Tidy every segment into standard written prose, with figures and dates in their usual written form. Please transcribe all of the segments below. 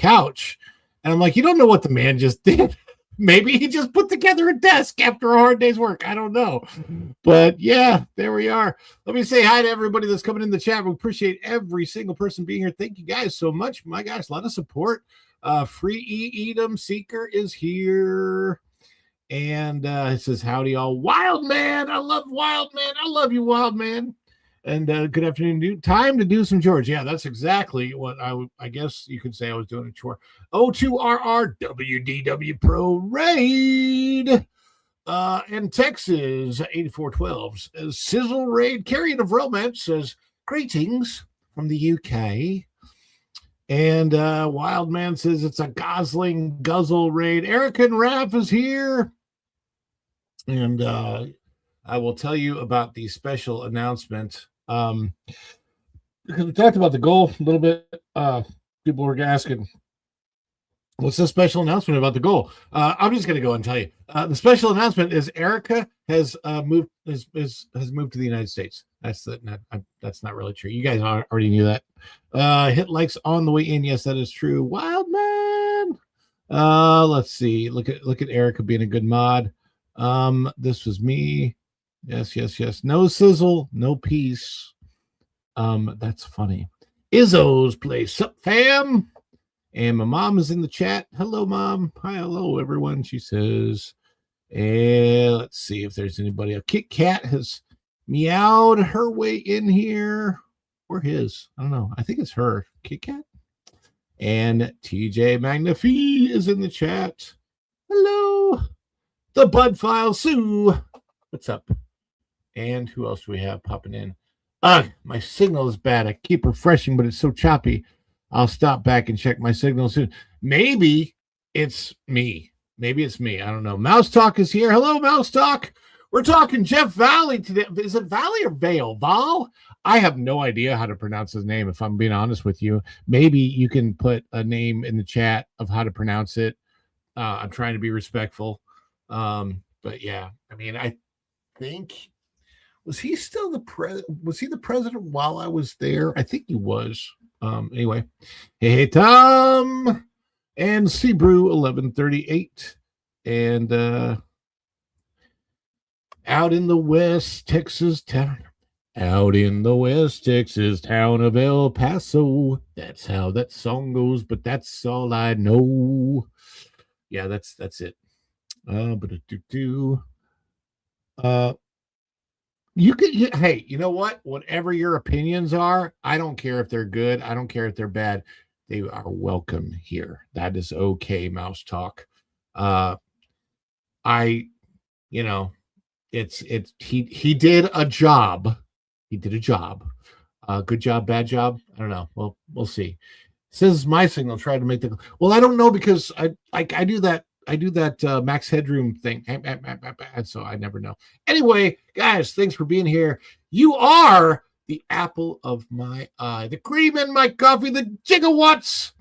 couch. And I'm like, you don't know what the man just did. Maybe he just put together a desk after a hard day's work. I don't know. But yeah, there we are. Let me say hi to everybody that's coming in the chat. We appreciate every single person being here. Thank you guys so much. My gosh, a lot of support. Free Edom Seeker is here. And it says, howdy, all. Wild Man. I love Wild Man. I love you, Wild Man. And good afternoon. Time to do some chores. Yeah, that's exactly what I guess you could say I was doing a chore. O2RR WDW Pro Raid. And Texas 8412 says Sizzle Raid. Carrion of Romance says greetings from the UK. And Wild Man says it's a Gosling Guzzle Raid. Erica and Raph is here. And I will tell you about the special announcement. Because we talked about the goal a little bit. People were asking, what's the special announcement about the goal? I'm just going to go and tell you. The special announcement is Erica has moved to the United States. That's not really true. You guys already knew that. Hit likes on the way in. Yes, that is true. Wild Man. Let's see. Look at Erica being a good mod. This was me. Yes. No sizzle, no peace. That's funny. Izzo's place. Sup, fam? And my mom is in the chat. Hello, Mom. Hi, hello, everyone. She says, and let's see if there's anybody. A Kit Kat has meowed her way in here. Or his. I don't know. I think it's her. Kit Kat. And TJ Magnifi is in the chat. Hello. The Bud File Sue. What's up? And who else do we have popping in? My signal is bad. I keep refreshing, but it's so choppy. I'll stop back and check my signal soon. Maybe it's me. I don't know. Mouse Talk is here. Hello, Mouse Talk. We're talking Jeff Valley today. Is it Valley or Vale? Val? I have no idea how to pronounce his name, if I'm being honest with you. Maybe you can put a name in the chat of how to pronounce it. I'm trying to be respectful. But yeah, I mean, I think, was he still was he the president while I was there? I think he was. Anyway, hey Tom and Sebrew 1138 and out in the West Texas town of El Paso. That's how that song goes, but that's all I know. Yeah, that's it. Hey, you know what? Whatever your opinions are, I don't care if they're good. I don't care if they're bad. They are welcome here. That is okay, Mouse Talk. He did a job. Good job, bad job. I don't know. Well, we'll see. Says my signal. Try to make the. Well, I don't know because I do that. I do that max headroom thing, so I never know. Anyway, guys, thanks for being here. You are the apple of my eye, the cream in my coffee, the gigawatts,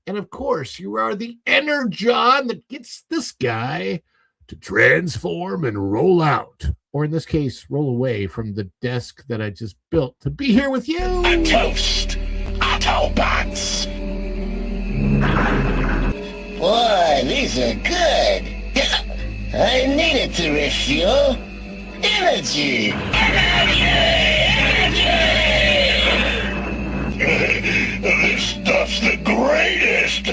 and of course, you are the energon that gets this guy to transform and roll out, or in this case, roll away from the desk that I just built to be here with you. A toast at our backs. Boy, these are good. I needed to refuel. Energy! This stuff's the greatest!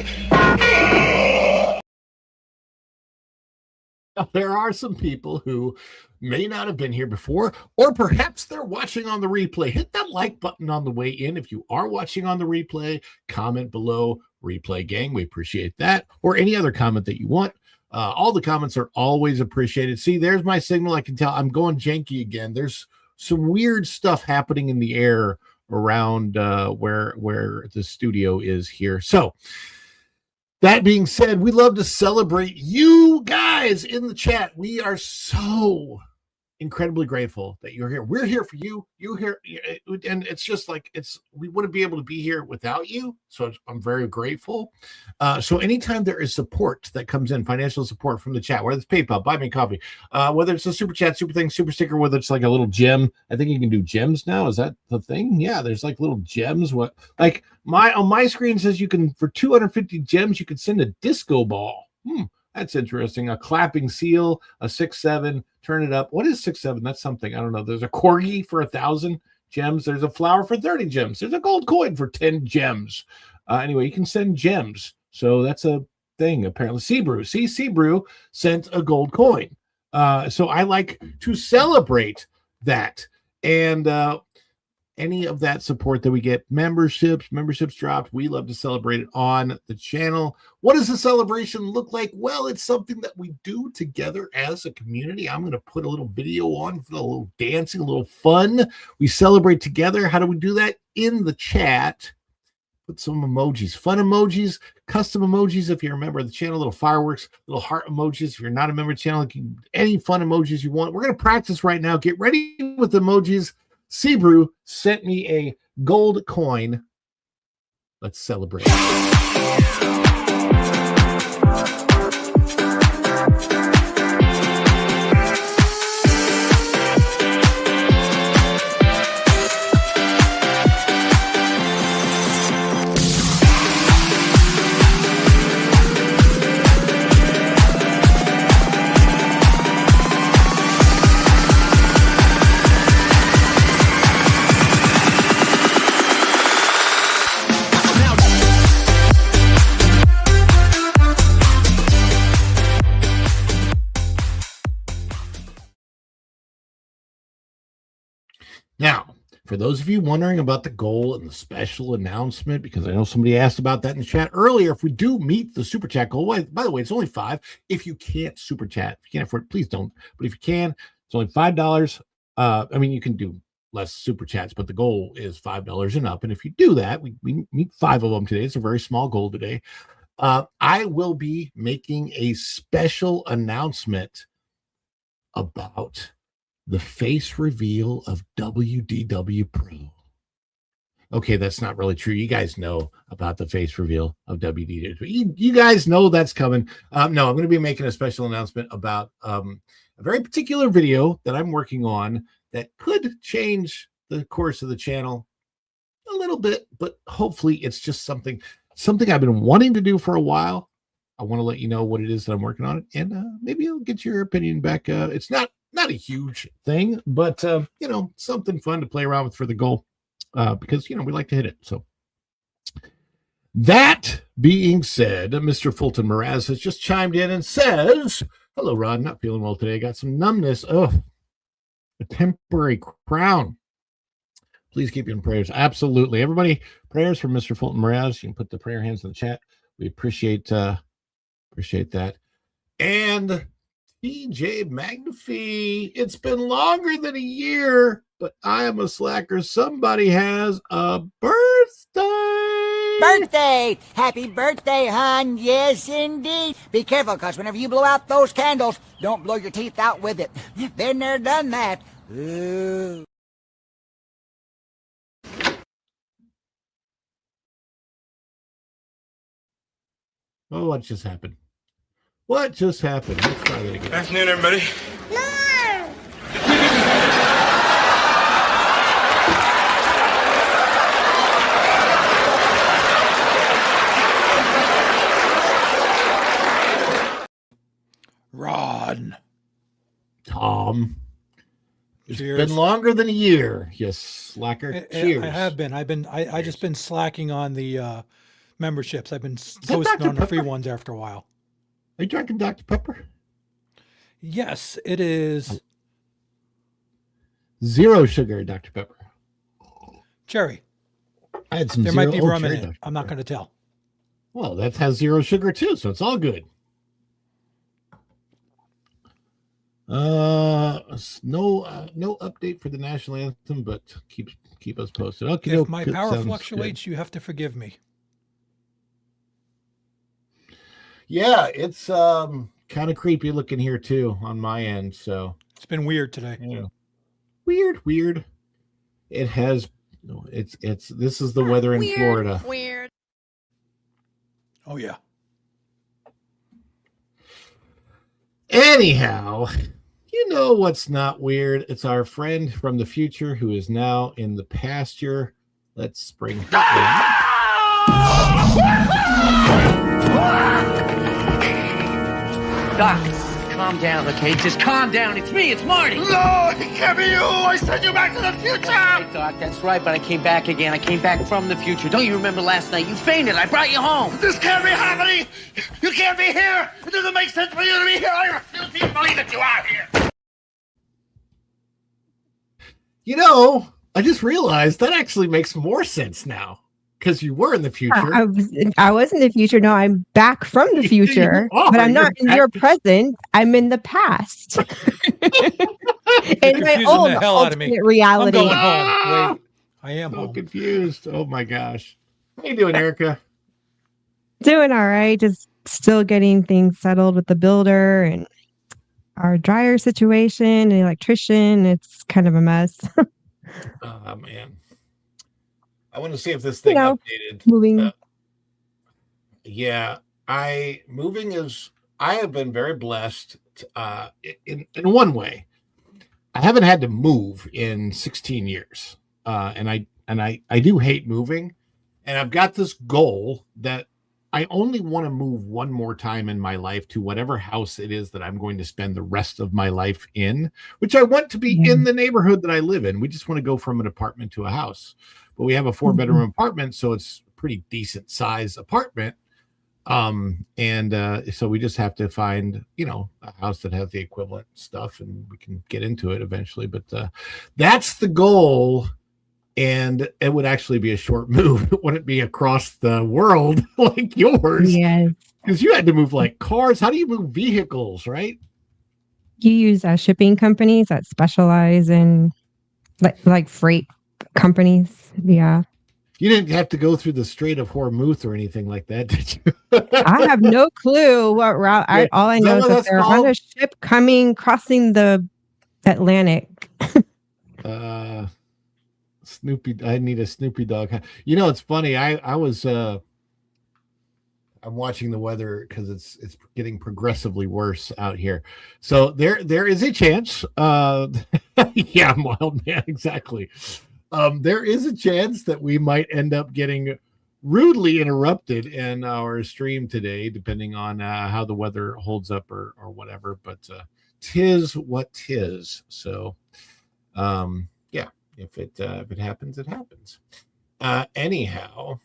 There are some people who may not have been here before, or perhaps they're watching on the replay. Hit that like button on the way in. If you are watching on the replay, comment below, Replay Gang. We appreciate that. Or any other comment that you want. All the comments are always appreciated. See, there's my signal. I can tell I'm going janky again. There's some weird stuff happening in the air around where the studio is here. So, that being said, we love to celebrate you guys in the chat. We are so incredibly grateful that you're here. We're here for you. You're here, and it's just like we wouldn't be able to be here without you. So I'm very grateful. So anytime there is support that comes in, financial support from the chat, whether it's PayPal, buy me coffee, whether it's a super chat, super thing, super sticker, whether it's like a little gem. I think you can do gems now. Is that the thing? Yeah, there's like little gems. What like on my screen says you can, for 250 gems, you can send a disco ball. That's interesting. A clapping seal, a 6-7, turn it up. What is 6-7? That's something. I don't know. There's a corgi for 1,000 gems. There's a flower for 30 gems. There's a gold coin for 10 gems. Anyway, you can send gems. So that's a thing, apparently. Seabrew sent a gold coin. So I like to celebrate that. And any of that support that we get, memberships dropped, we love to celebrate it on the channel. What does the celebration look like? Well, it's something that we do together as a community. I'm going to put a little video on for a little dancing, a little fun. We celebrate together. How do we do that? In the chat, put some emojis, fun emojis, custom emojis. If you're a member of the channel, little fireworks, little heart emojis. If you're not a member of the channel, any fun emojis you want. We're going to practice right now. Get ready with the emojis. Seabrew sent me a gold coin. Let's celebrate. Now, for those of you wondering about the goal and the special announcement, because I know somebody asked about that in the chat earlier, if we do meet the super chat goal, by the way, it's only $5. If you can't super chat, if you can't afford it, please don't. But if you can, it's only $5. I mean, you can do less super chats, but the goal is $5 and up. And if you do that, we meet 5 of them today. It's a very small goal today. I will be making a special announcement about the face reveal of WDW Pro. Okay, that's not really true. You guys know about the face reveal of WDW. You guys know that's coming. No, I'm going to be making a special announcement about a very particular video that I'm working on that could change the course of the channel a little bit, but hopefully it's just something I've been wanting to do for a while. I want to let you know what it is that I'm working on, and maybe I'll get your opinion back. It's not a huge thing, but something fun to play around with for the goal, because we like to hit it. So that being said, Mr. Fulton Mraz has just chimed in and says, "Hello, Rod. Not feeling well today. Got some numbness. Oh, a temporary crown. Please keep you in prayers." Absolutely, everybody. Prayers for Mr. Fulton Mraz. You can put the prayer hands in the chat. We appreciate that. And TJ McAfee, it's been longer than a year, but I am a slacker. Somebody has a birthday. Happy birthday, hon. Yes, indeed. Be careful, because whenever you blow out those candles, don't blow your teeth out with it. Been there, done that. Ooh. Oh, what just happened? Let's try that again. Afternoon, everybody. Ron. Tom. It's Cheers. been longer than a year. Yes, slacker. Cheers. I have been. I just been slacking on the memberships. I've been that posting Dr. on the free Pepper? ones after a while. Are you drinking Dr. Pepper? Yes, it is. Zero sugar Dr. Pepper. Cherry. I had some There zero. might be rum in cherry it. Dr. I'm not Pepper. going to tell. Well, that has zero sugar too, so it's all good. No update for the national anthem, but keep us posted. Okay, If my power fluctuates, you have to forgive me. Yeah, it's kind of creepy looking here too on my end. So It's been weird today. Yeah. Weird. It has. No, it's. This is the weather in Florida. Weird. Oh yeah. Anyhow, you know what's not weird? It's our friend from the future who is now in the pasture. Let's bring her Doc, calm down, okay? Just calm down. It's me. It's Marty. No, it can't be you! I sent you back to the future! Hey, Doc, that's right, but I came back again. I came back from the future. Don't you remember last night? You fainted. I brought you home. This can't be happening! You can't be here! It doesn't make sense for you to be here! I refuse to even believe that you are here! You know, I just realized that actually makes more sense now because you were in the future. I was in the future. No, I'm back from the future, Oh, but I'm not in you're your back. present. I'm in the past. In my confusing own the hell out of me. alternate I'm reality. going Ah! home. Wait, I am So home. confused. Oh my gosh. How you doing, Erica? Doing all right. Just still getting things settled with the builder and our dryer situation, the electrician. It's kind of a mess. Oh man. I want to see if this thing know, updated. Moving. Yeah, I have been very blessed in one way. I haven't had to move in 16 years. And I do hate moving, and I've got this goal that I only want to move one more time in my life to whatever house it is that I'm going to spend the rest of my life in, which I want to be Yeah. in the neighborhood that I live in. We just want to go from an apartment to a house, but we have a 4-bedroom apartment, so it's a pretty decent size apartment. So we just have to find, a house that has the equivalent stuff, and we can get into it eventually. But that's the goal. And it would actually be a short move. It wouldn't be across the world like yours. Yes. Because you had to move like cars. How do you move vehicles, right? You use shipping companies that specialize in like freight companies. Yeah. You didn't have to go through the Strait of Hormuz or anything like that, did you? I have no clue what route. Yeah. All I Is that know is what that that's they're on called? a ship crossing the Atlantic. Snoopy, I need a Snoopy dog. It's funny. I was I'm watching the weather because it's getting progressively worse out here. So there is a chance. Yeah, mild man, exactly. There is a chance that we might end up getting rudely interrupted in our stream today, depending on how the weather holds up or whatever. But tis what tis. So, yeah. If it happens, it happens. Anyhow,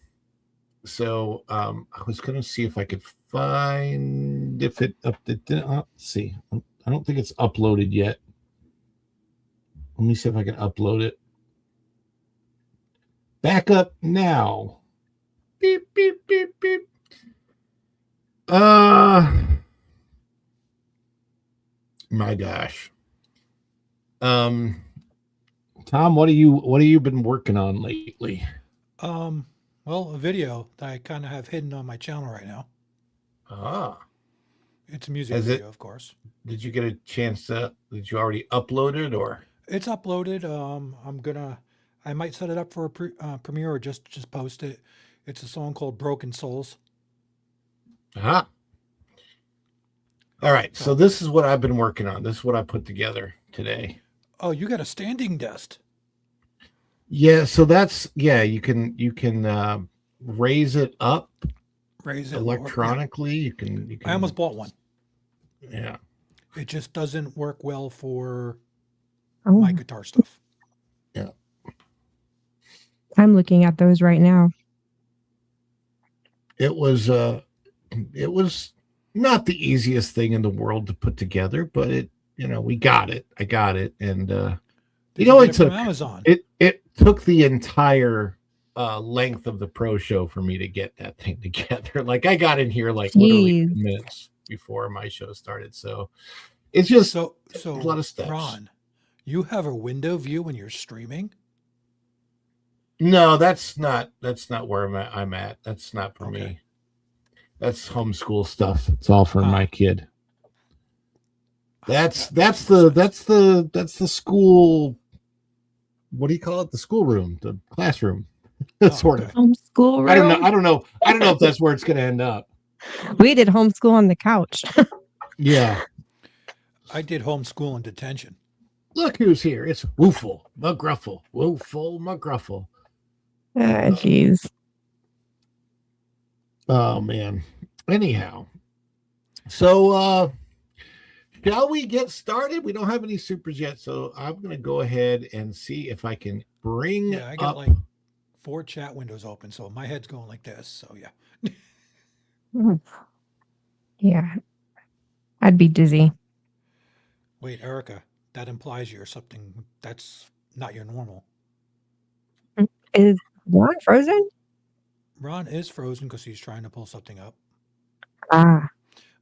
so I was going to see if I could find if it updated. Let's see. I don't think it's uploaded yet. Let me see if I can upload it. Back up now. Beep beep beep beep. My gosh. Tom, what have you been working on lately? Well, a video that I kind of have hidden on my channel right now. It's a music Has it- video, of course. Did you get a chance did you already upload it or? It's uploaded. I might set it up for a premiere or just post it. It's a song called Broken Souls. All right. So this is what I've been working on. This is what I put together today. Oh, you got a standing desk. Yeah. So you can raise it up Raise it lower. electronically. You can. I almost bought one. Yeah. It just doesn't work well for Oh, my guitar stuff. I'm looking at those right now. It was not the easiest thing in the world to put together, but we got it. I got it. And Did it you only get it from took Amazon. it took the entire length of the pro show for me to get that thing together. Like I got in here like literally 10 Jeez. minutes before my show started. So it's just So a lot of steps. Ron, you have a window view when you're streaming? No, that's not where I'm at. That's not for Okay. me. That's homeschool stuff. It's all for Ah. my kid. That's the school. What do you call it? The schoolroom, the classroom, sort of. Homeschool room. I don't know if that's where it's going to end up. We did homeschool on the couch. Yeah. I did homeschool in detention. Look who's here. It's Woofle McGruffle. Woofle McGruffle. Jeez. Oh man. Anyhow. So shall we get started? We don't have any supers yet, so I'm gonna go ahead and see if I can bring Yeah, I got up like 4 chat windows open, so my head's going like this. So yeah. Yeah. I'd be dizzy. Wait, Erica, that implies you're something that's not your normal. Is Ron frozen? Ron is frozen because he's trying to pull something up. Ah.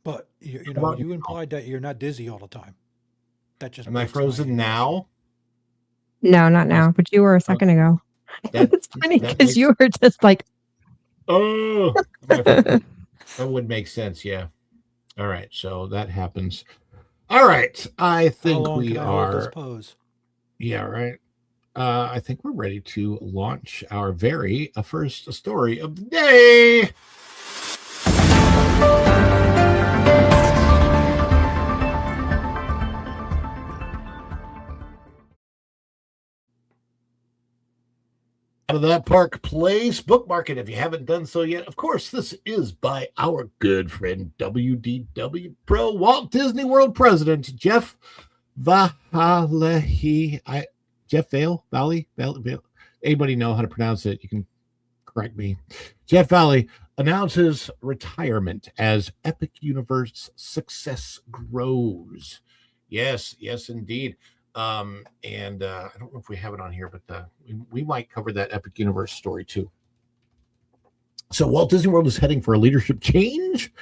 But you How know, about you now? implied that you're not dizzy all the time. That just Am I makes my frozen impression. now? No, not now, but you were a second ago. That- It's funny that because makes- you were just like, Oh, that would make sense. Yeah. All right. So that happens. All right. I How think long we can I hold this are. pose? Yeah. Right. I think we're ready to launch our very first story of the day. Out of that Park Place, bookmark it if you haven't done so yet. Of course, this is by our good friend WDW Pro Walt Disney World President Jeff Valley. Jeff Valley. Anybody know how to pronounce it? You can correct me. Jeff Valley announces retirement as Epic Universe success grows. Yes, indeed. And I don't know if we have it on here, but we might cover that Epic Universe story too. So Walt Disney World is heading for a leadership change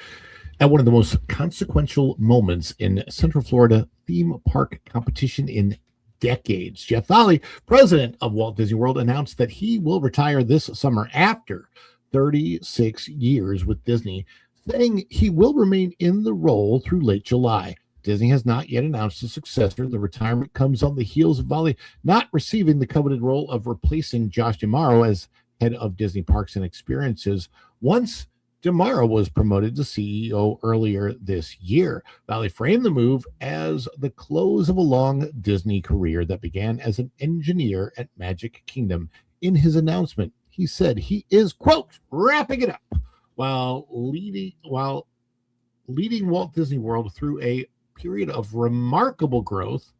at one of the most consequential moments in Central Florida theme park competition in decades. Jeff Valley, president of Walt Disney World, announced that he will retire this summer after 36 years with Disney, saying he will remain in the role through late July. Disney has not yet announced a successor. The retirement comes on the heels of Valley not receiving the coveted role of replacing Josh D'Amaro as head of Disney Parks and Experiences once D'Amaro was promoted to CEO earlier this year. Valley framed the move as the close of a long Disney career that began as an engineer at Magic Kingdom. In his announcement, he said he is, quote, wrapping it up while leading Walt Disney World through a period of remarkable growth,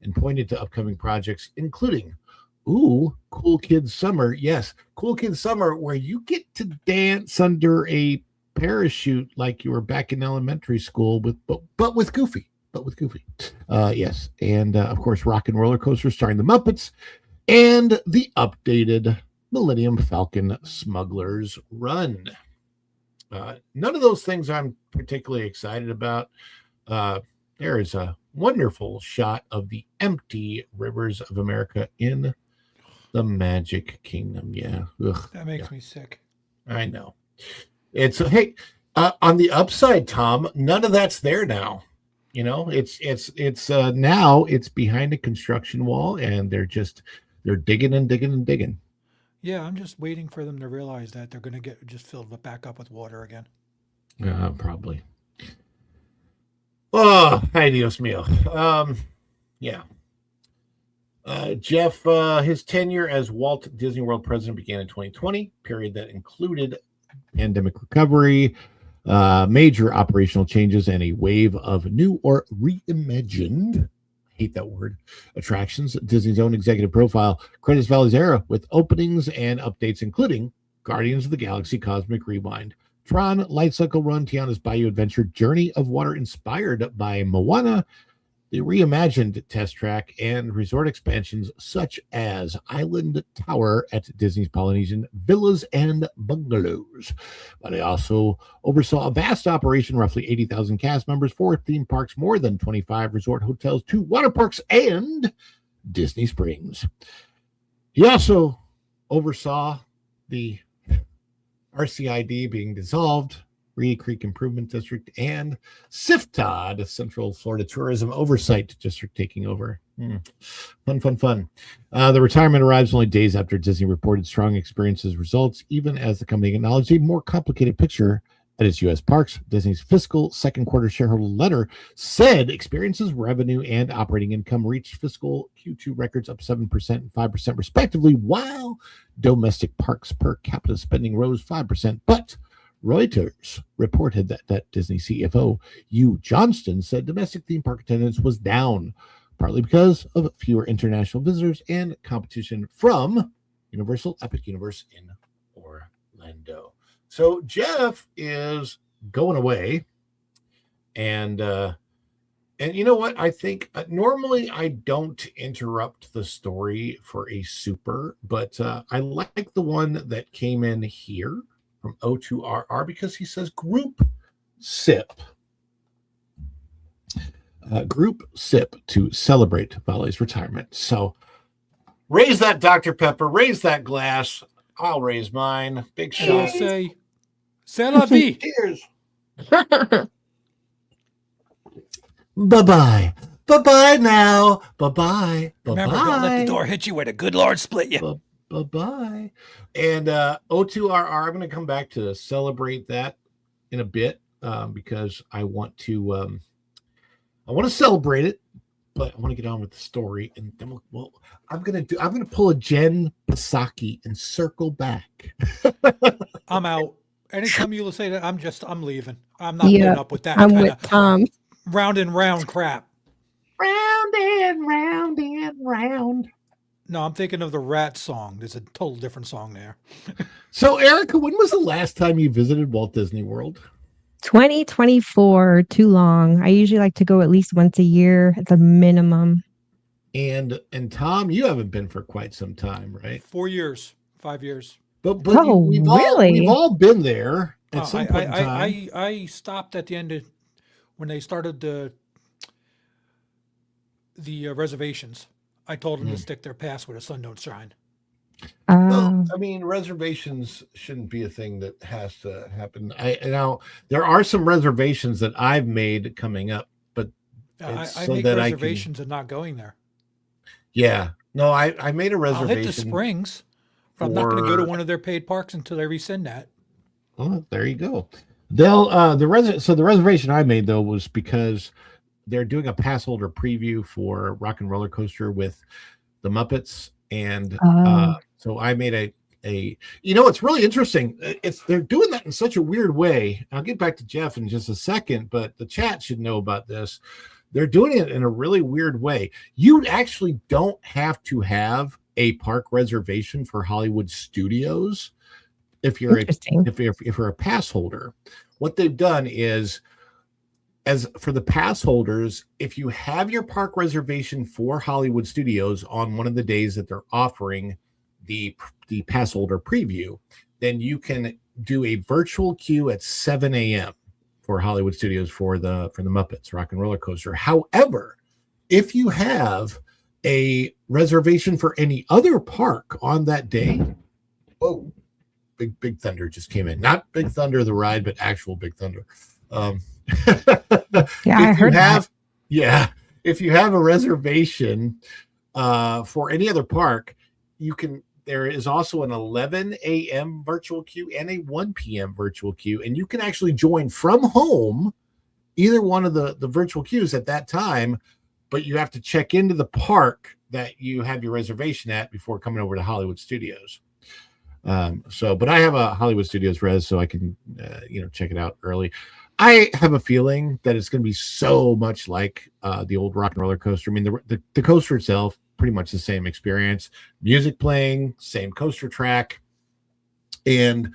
and pointed to upcoming projects including Cool Kids Summer. Yes, Cool Kids Summer, where you get to dance under a parachute like you were back in elementary school but with Goofy. Yes, and of course Rock and Roller Coaster starring the Muppets, and the updated Millennium Falcon Smuggler's Run. None of those things I'm particularly excited about. There is a wonderful shot of the empty rivers of America in the Magic Kingdom. Yeah. Ugh, That makes me sick. I know. It's hey, on the upside, Tom, none of that's there now. You know, it's now it's behind a construction wall, and they're digging and digging and digging. Yeah, I'm just waiting for them to realize that they're going to get just filled back up with water again. Probably. Oh, ay Dios mío. Yeah. Jeff, his tenure as Walt Disney World president began in 2020, period that included pandemic recovery, major operational changes, and a wave of new or reimagined, hate that word, attractions. Disney's own executive profile credits Valley's era with openings and updates, including Guardians of the Galaxy Cosmic Rewind, Tron, Light Cycle Run, Tiana's Bayou Adventure, Journey of Water inspired by Moana, the reimagined test track, and resort expansions such as Island Tower at Disney's Polynesian Villas and Bungalows. But I also oversaw a vast operation, roughly 80,000 cast members, 4 theme parks, more than 25 resort hotels, 2 water parks, and Disney Springs. He also oversaw the RCID being dissolved, Reedy Creek Improvement District, and SIFTOD, Central Florida Tourism Oversight District, taking over. Fun. The retirement arrives only days after Disney reported strong experiences results, even as the company acknowledged a more complicated picture at its U.S. parks. Disney's fiscal second quarter shareholder letter said experiences revenue and operating income reached fiscal Q2 records up 7% and 5% respectively, while domestic parks per capita spending rose 5%. But Reuters reported that Disney CFO Hugh Johnston said domestic theme park attendance was down, partly because of fewer international visitors and competition from Universal Epic Universe in Orlando. So Jeff is going away, and you know what? I think normally I don't interrupt the story for a super, but I like the one that came in here from O2RR because he says group sip. Group sip to celebrate Vale's retirement. So raise that Dr. Pepper, raise that glass. I'll raise mine. Big And I'll shot. say, c'est la vie. Cheers. Bye-bye. Bye-bye now. Bye-bye. Remember, don't let Bye-bye. the door hit you where the good Lord split you. Bye-bye. And O2RR, I'm going to come back to celebrate that in a bit because I want to celebrate it, but I want to get on with the story, and then I'm gonna pull a Jen Psaki and circle back. I'm out. Anytime you say that, I'm leaving. I'm not Yeah, putting up with that I'm kind with of Tom. round and round crap. Round and round and round. No, I'm thinking of the Rat song. There's a total different song there. So, Erica, when was the last time you visited Walt Disney World? 2024, too long. I usually like to go at least once a year at the minimum. And Tom, you haven't been for quite some time, right? 4 years, 5 years. But Oh, we've really? all been there at some point in time. I stopped at the end of when they started the reservations. I told them to stick their pass where the sun don't shine. Well, I mean, reservations shouldn't be a thing that has to happen. Now there are some reservations that I've made coming up, but I it's so make that reservations and not going there. yeah, no, I made a I'll reservation. hit the Springs, but I'm not going to go to for- one of their paid parks until they rescind that. Well, there you go. They'll the reservation I made though was because they're doing a pass holder preview for Rock and Roller Coaster with the Muppets, and so I made a it's really interesting. They're doing that in such a weird way. I'll get back to Jeff in just a second, but the chat should know about this. They're doing it in a really weird way. You actually don't have to have a park reservation for Hollywood Studios if you're if you're a pass holder. What they've done is, as for the pass holders, if you have your park reservation for Hollywood Studios on one of the days that they're offering the pass holder preview, then you can do a virtual queue at 7 a.m. for Hollywood Studios for the Muppets Rock and Roller Coaster. However, if you have a reservation for any other park on that day, whoa, Big Thunder just came in. Not Big Thunder the ride, but actual Big Thunder. Yeah, I heard that. Yeah, if you have a reservation for any other park, you can. There is also an 11 a.m. virtual queue and a 1 p.m. virtual queue, and you can actually join from home either one of the virtual queues at that time, but you have to check into the park that you have your reservation at before coming over to Hollywood Studios. But I have a Hollywood Studios res, so I can check it out early. I have a feeling that it's going to be so much like the old Rock and Roller Coaster. I mean, the coaster itself, pretty much the same experience. Music playing, same coaster track. And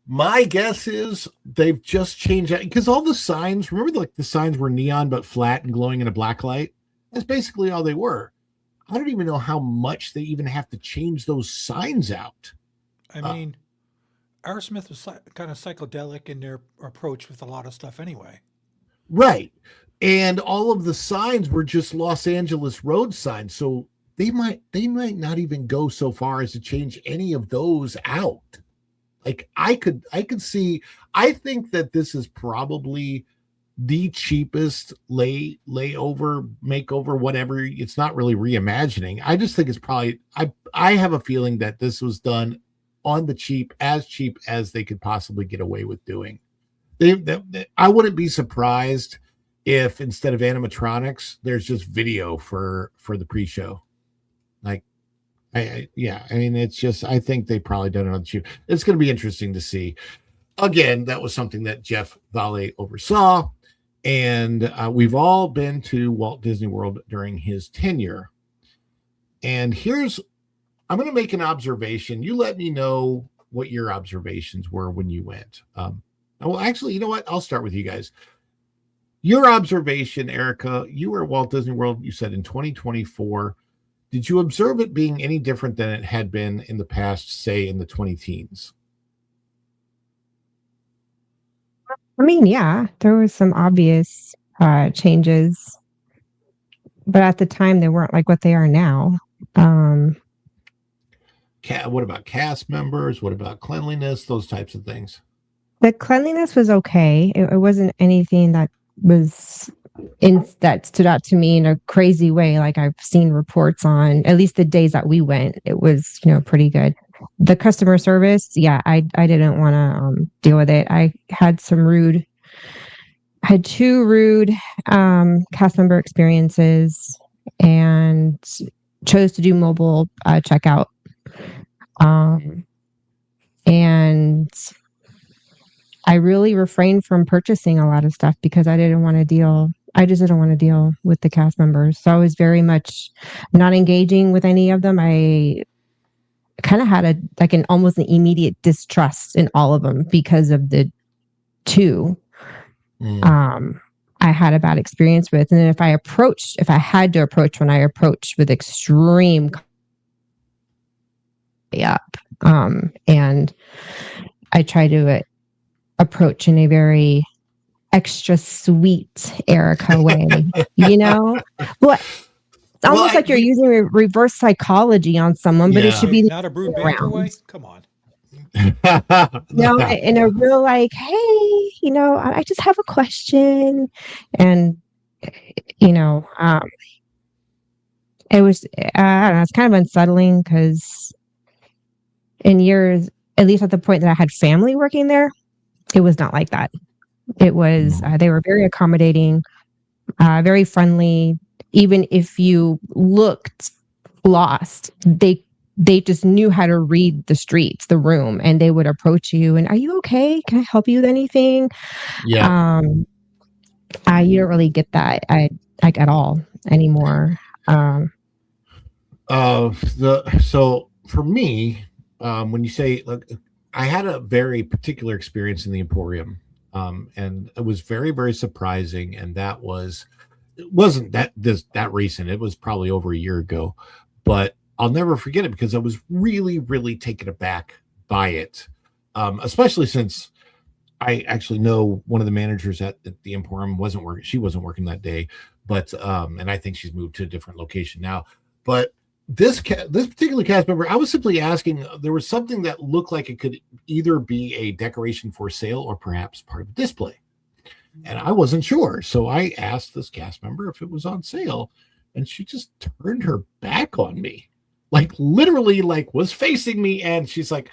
my guess is they've just changed that because all the signs, remember the signs were neon but flat and glowing in a black light? That's basically all they were. I don't even know how much they even have to change those signs out. I mean, Aerosmith was kind of psychedelic in their approach with a lot of stuff anyway. Right. And all of the signs were just Los Angeles road signs. So they might not even go so far as to change any of those out. Like I could see. I think that this is probably the cheapest layover, makeover, whatever. It's not really reimagining. I just think it's probably. I have a feeling that this was done on the cheap as they could possibly get away with doing. I wouldn't be surprised if instead of animatronics, there's just video for the pre-show. Like, I mean, it's just, I think they probably done it on the cheap. It's going to be interesting to see. Again, that was something that Jeff Valle oversaw, and we've all been to Walt Disney World during his tenure. And I'm going to make an observation. You let me know what your observations were when you went. Well, actually, you know what? I'll start with you guys. Your observation, Erica, you were at Walt Disney World, you said in 2024. Did you observe it being any different than it had been in the past, say in the 2010s? I mean, yeah, there was some obvious changes, but at the time they weren't like what they are now. What about cast members? What about cleanliness? Those types of things. The cleanliness was okay. It wasn't anything that that stood out to me in a crazy way. Like I've seen reports on, at least the days that we went, it was, pretty good. The customer service, yeah, I didn't want to deal with it. I had two rude cast member experiences and chose to do mobile checkout. And I really refrained from purchasing a lot of stuff because I just didn't want to deal with the cast members. So I was very much not engaging with any of them. I kind of had an almost an immediate distrust in all of them because of the two I had a bad experience with. And then if I had to approach one, I approached with extreme and I try to approach in a very extra sweet Erica way, Well, it's almost like you're using reverse psychology on someone, but it should be not a Brood Banter way. Come on. No, in a real like, hey, I just have a question, and it was I don't know, it's kind of unsettling because in years, at least at the point that I had family working there, it was not like that. It was, they were very accommodating, very friendly. Even if you looked lost, they just knew how to read the streets, the room, and they would approach you and, are you okay? Can I help you with anything? Yeah. You don't really get that at all anymore. So for me, when you say, look, I had a very particular experience in the Emporium, and it was very, very surprising. And it wasn't that recent. It was probably over a year ago, but I'll never forget it because I was really, really taken aback by it, especially since I actually know one of the managers at the Emporium wasn't working. She wasn't working that day, but and I think she's moved to a different location now. But this particular cast member, I was simply asking, there was something that looked like it could either be a decoration for sale or perhaps part of a display. And I wasn't sure. So I asked this cast member if it was on sale, and she just turned her back on me. Like literally was facing me, and she's like,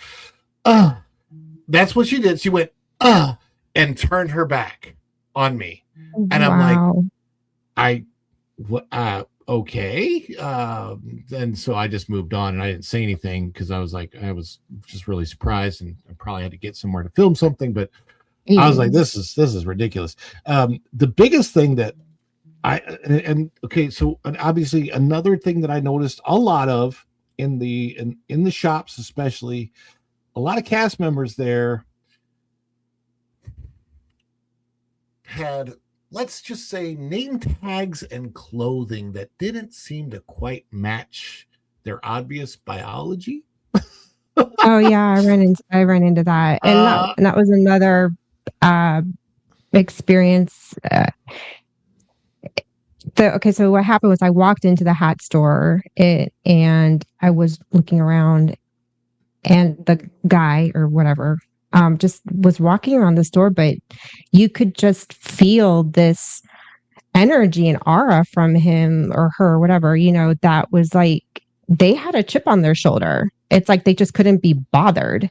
that's what she did. She went, and turned her back on me. And I'm like, okay. And so I just moved on, and I didn't say anything because I was just really surprised, and I probably had to get somewhere to film something, but I was like, this is ridiculous. The biggest thing that so obviously another thing that I noticed a lot of in the shops, especially a lot of cast members there had, let's just say, name tags and clothing that didn't seem to quite match their obvious biology. Oh yeah, I ran into that, and that was another experience. So what happened was I walked into the hat store and I was looking around, and the guy or whatever just was walking around the store, but you could just feel this energy and aura from him or her, whatever, that was like they had a chip on their shoulder. It's like they just couldn't be bothered.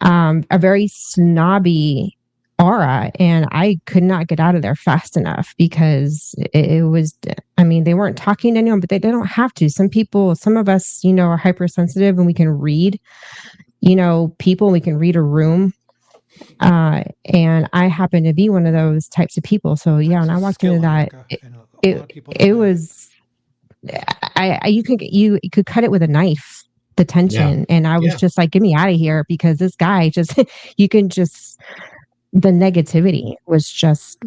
A very snobby aura, and I could not get out of there fast enough because it was, they weren't talking to anyone, but they don't have to. Some of us, are hypersensitive and we can read, people, we can read a room. And I happen to be one of those types of people. So yeah, when I walked into that, it was, you could cut it with a knife, the tension. And I was just like, get me out of here, because this guy just, the negativity was just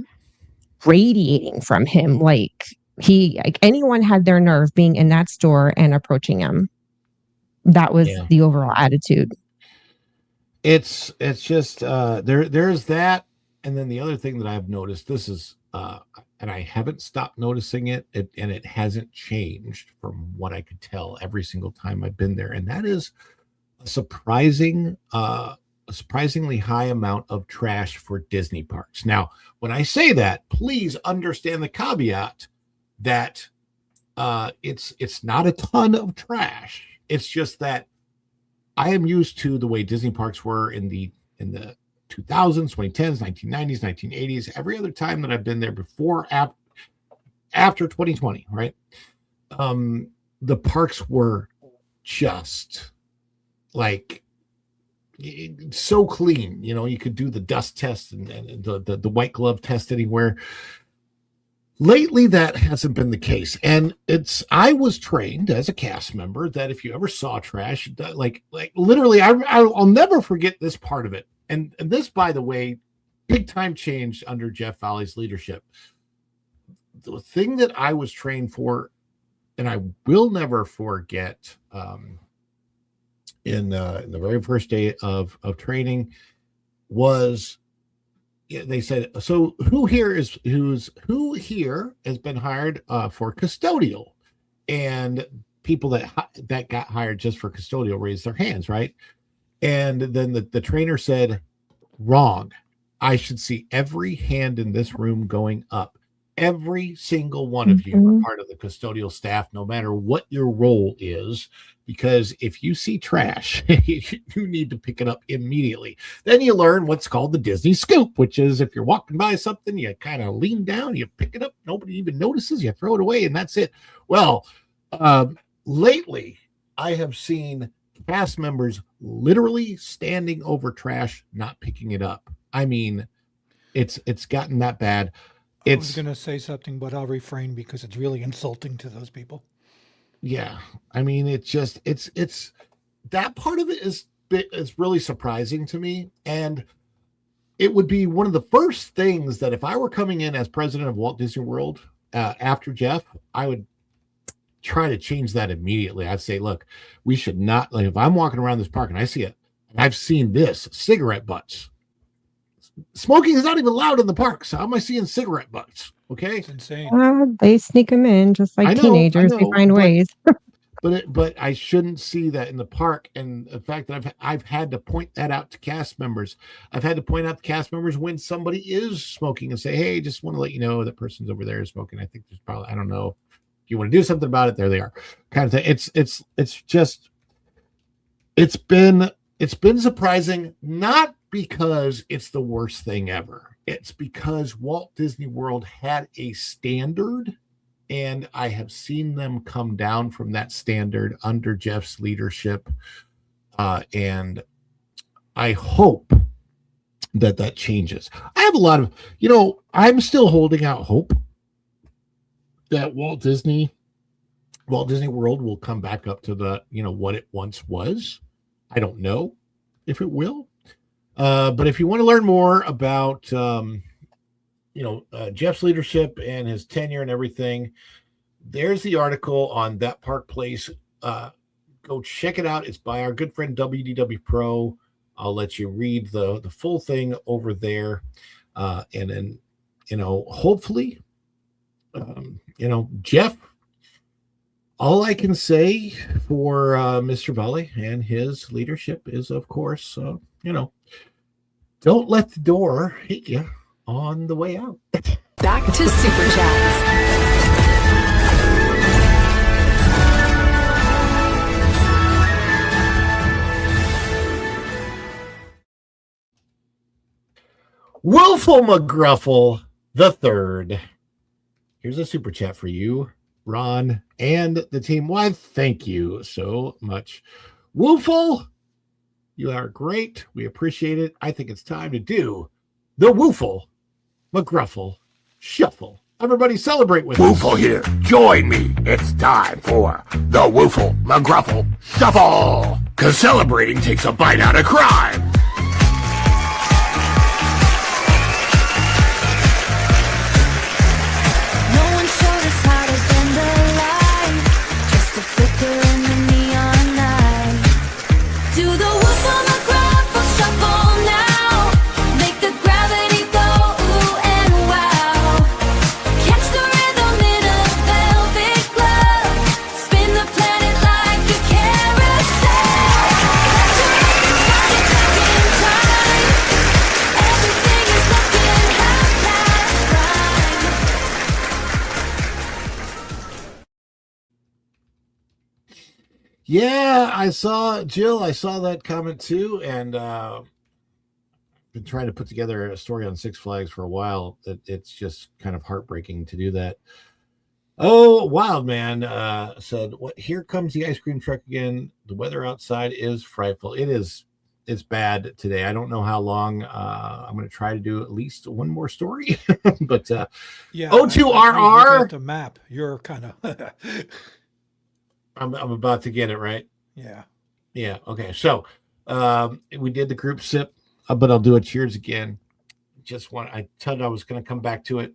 radiating from him. Like anyone had their nerve being in that store and approaching him. That was the overall attitude. It's just there's that, and then the other thing that I've noticed, this is and I haven't stopped noticing it, and it hasn't changed from what I could tell every single time I've been there, and that is a surprisingly high amount of trash for Disney parks. Now, when I say that, please understand the caveat that it's not a ton of trash. It's just that I am used to the way Disney parks were in the 2000s, 2010s, 1990s, 1980s. Every other time that I've been there before, after 2020, right? The parks were just like so clean. You could do the dust test and the white glove test anywhere. Lately, that hasn't been the case, and I was trained as a cast member that if you ever saw trash, like literally, I'll never forget this part of it. And this, by the way, big time changed under Jeff Fowley's leadership. The thing that I was trained for, and I will never forget, in the very first day of training, was. They said, so who here has been hired for custodial? And people that got hired just for custodial raised their hands, right? And then the trainer said, wrong. I should see every hand in this room going up. Every single one of you are part of the custodial staff, no matter what your role is, because if you see trash, you need to pick it up immediately. Then you learn what's called the Disney scoop, which is if you're walking by something, you kind of lean down, you pick it up, nobody even notices, you throw it away, and that's it. Well, lately, I have seen cast members literally standing over trash, not picking it up. It's gotten that bad. I was going to say something, but I'll refrain because it's really insulting to those people. Yeah. It's that part of it is really surprising to me. And it would be one of the first things that if I were coming in as president of Walt Disney World after Jeff, I would try to change that immediately. I'd say, look, we should not, like, if I'm walking around this park and I see it, and I've seen this, cigarette butts. Smoking is not even allowed in the parks. How am I seeing cigarette butts? Okay, it's insane. They sneak them in just like teenagers. They find ways. but I shouldn't see that in the park. And the fact that I've had to point that out to cast members. I've had to point out to cast members when somebody is smoking and say, "Hey, just want to let you know that person's over there is smoking. I think there's probably, I don't know, if you want to do something about it. There they are," kind of thing. It's been surprising, not because it's the worst thing ever. It's because Walt Disney World had a standard, and I have seen them come down from that standard under Jeff's leadership. And I hope that changes. I have a lot of, I'm still holding out hope that Walt Disney World will come back up to the, what it once was. I don't know if it will. But if you want to learn more about, Jeff's leadership and his tenure and everything, there's the article on That Park Place. Go check it out. It's by our good friend WDW Pro. I'll let you read the full thing over there. And then, hopefully, Jeff, All I can say for Mr. Volley and his leadership is, of course, don't let the door hit you on the way out. Back to Super Chats. Willful McGruffle the third. Here's a super chat for you, Ron, and the team. Why, thank you so much. Woofle, you are great. We appreciate it. I think it's time to do the Woofle McGruffle Shuffle. Everybody celebrate with us. Woofle here. Join me. It's time for the Woofle McGruffle Shuffle. Because celebrating takes a bite out of crime. Yeah, I saw that comment too, and been trying to put together a story on Six Flags for a while. It's just kind of heartbreaking to do that. Oh, Wild Man said, "What? Here comes the ice cream truck again. The weather outside is frightful. It's bad today. I don't know how long. I'm going to try to do at least one more story, but yeah. O2RR the map. You're kind of." I'm about to get it right. Yeah. Yeah. Okay. So we did the group sip, but I'll do a cheers again. I told you I was going to come back to it.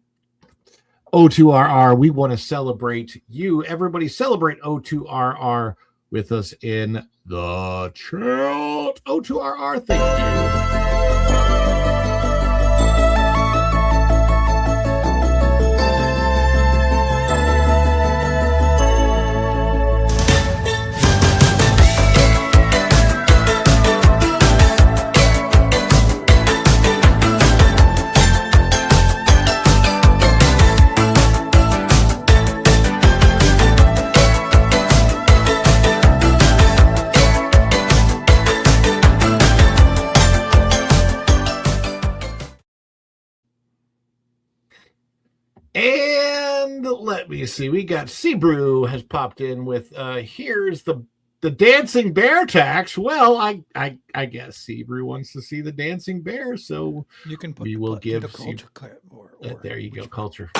O2RR. We want to celebrate you. Everybody celebrate O2RR with us in the chat. O2RR. Thank you. And let me see. We got Seabrew has popped in with here's the dancing bear tax. Well, I guess Seabrew wants to see the dancing bear, so you can put we will give the culture clip or there you go, culture.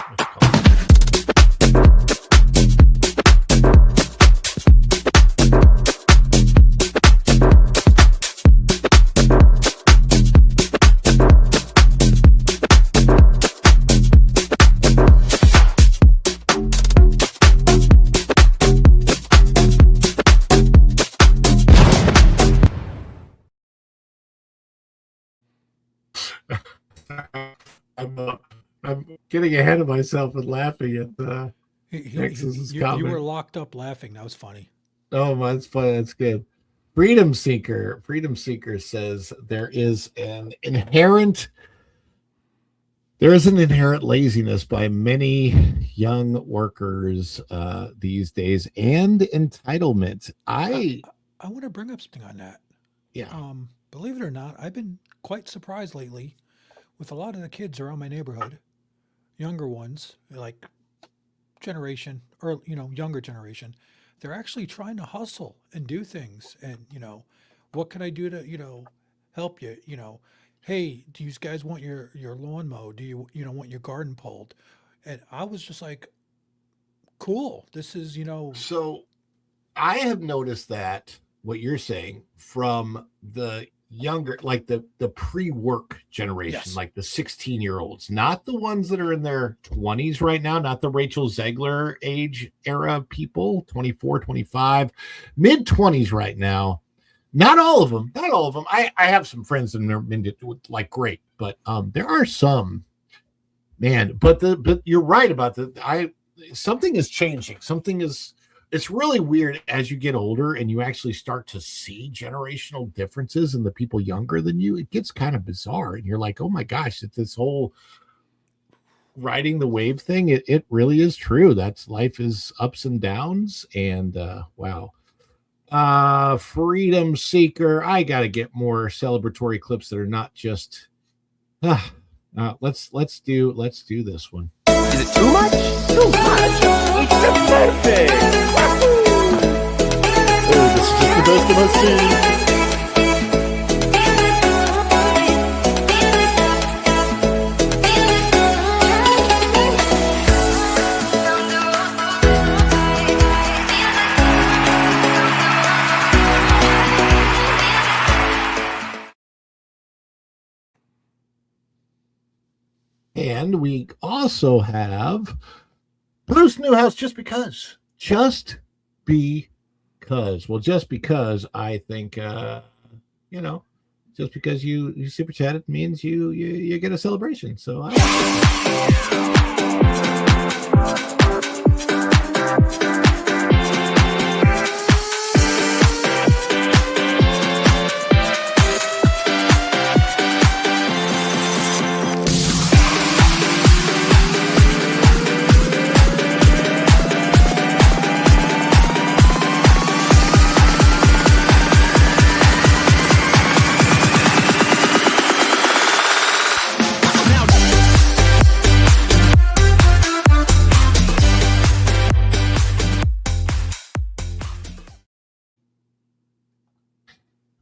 I'm getting ahead of myself and laughing at Texas's comment. You were locked up laughing. That was funny. Oh, that's funny. That's good. Freedom Seeker says there is an inherent laziness by many young workers these days, and entitlement. I want to bring up something on that. Yeah. Believe it or not, I've been quite surprised lately with a lot of the kids around my neighborhood, younger ones, like generation, or younger generation. They're actually trying to hustle and do things, and what can I do to help you? Hey, do you guys want your lawn mowed? Do you want your garden pulled? And I was just like, cool. This is So I have noticed that what you're saying from the younger, like the pre-work generation, Yes. like the 16-year-olds, not the ones that are in their 20s right now, not the Rachel Zegler age era people, 24, 25, mid 20s right now. Not all of them. I have some friends that are into like great, but there are some, man. But you're right about something is changing. Something is it's really weird as you get older and you actually start to see generational differences in the people younger than you. It gets kind of bizarre, and you're like, oh my gosh, it's this whole riding the wave thing. It really is true. That's life is ups and downs, and wow. Freedom Seeker. I gotta get more celebratory clips that are not just let's do this one. Is it too much? Too much? It's the perfect! Oh, this is just the best of my scene. And we also have Bruce Newhouse, just because. Well, just because I think, just because you super chatted means you get a celebration. So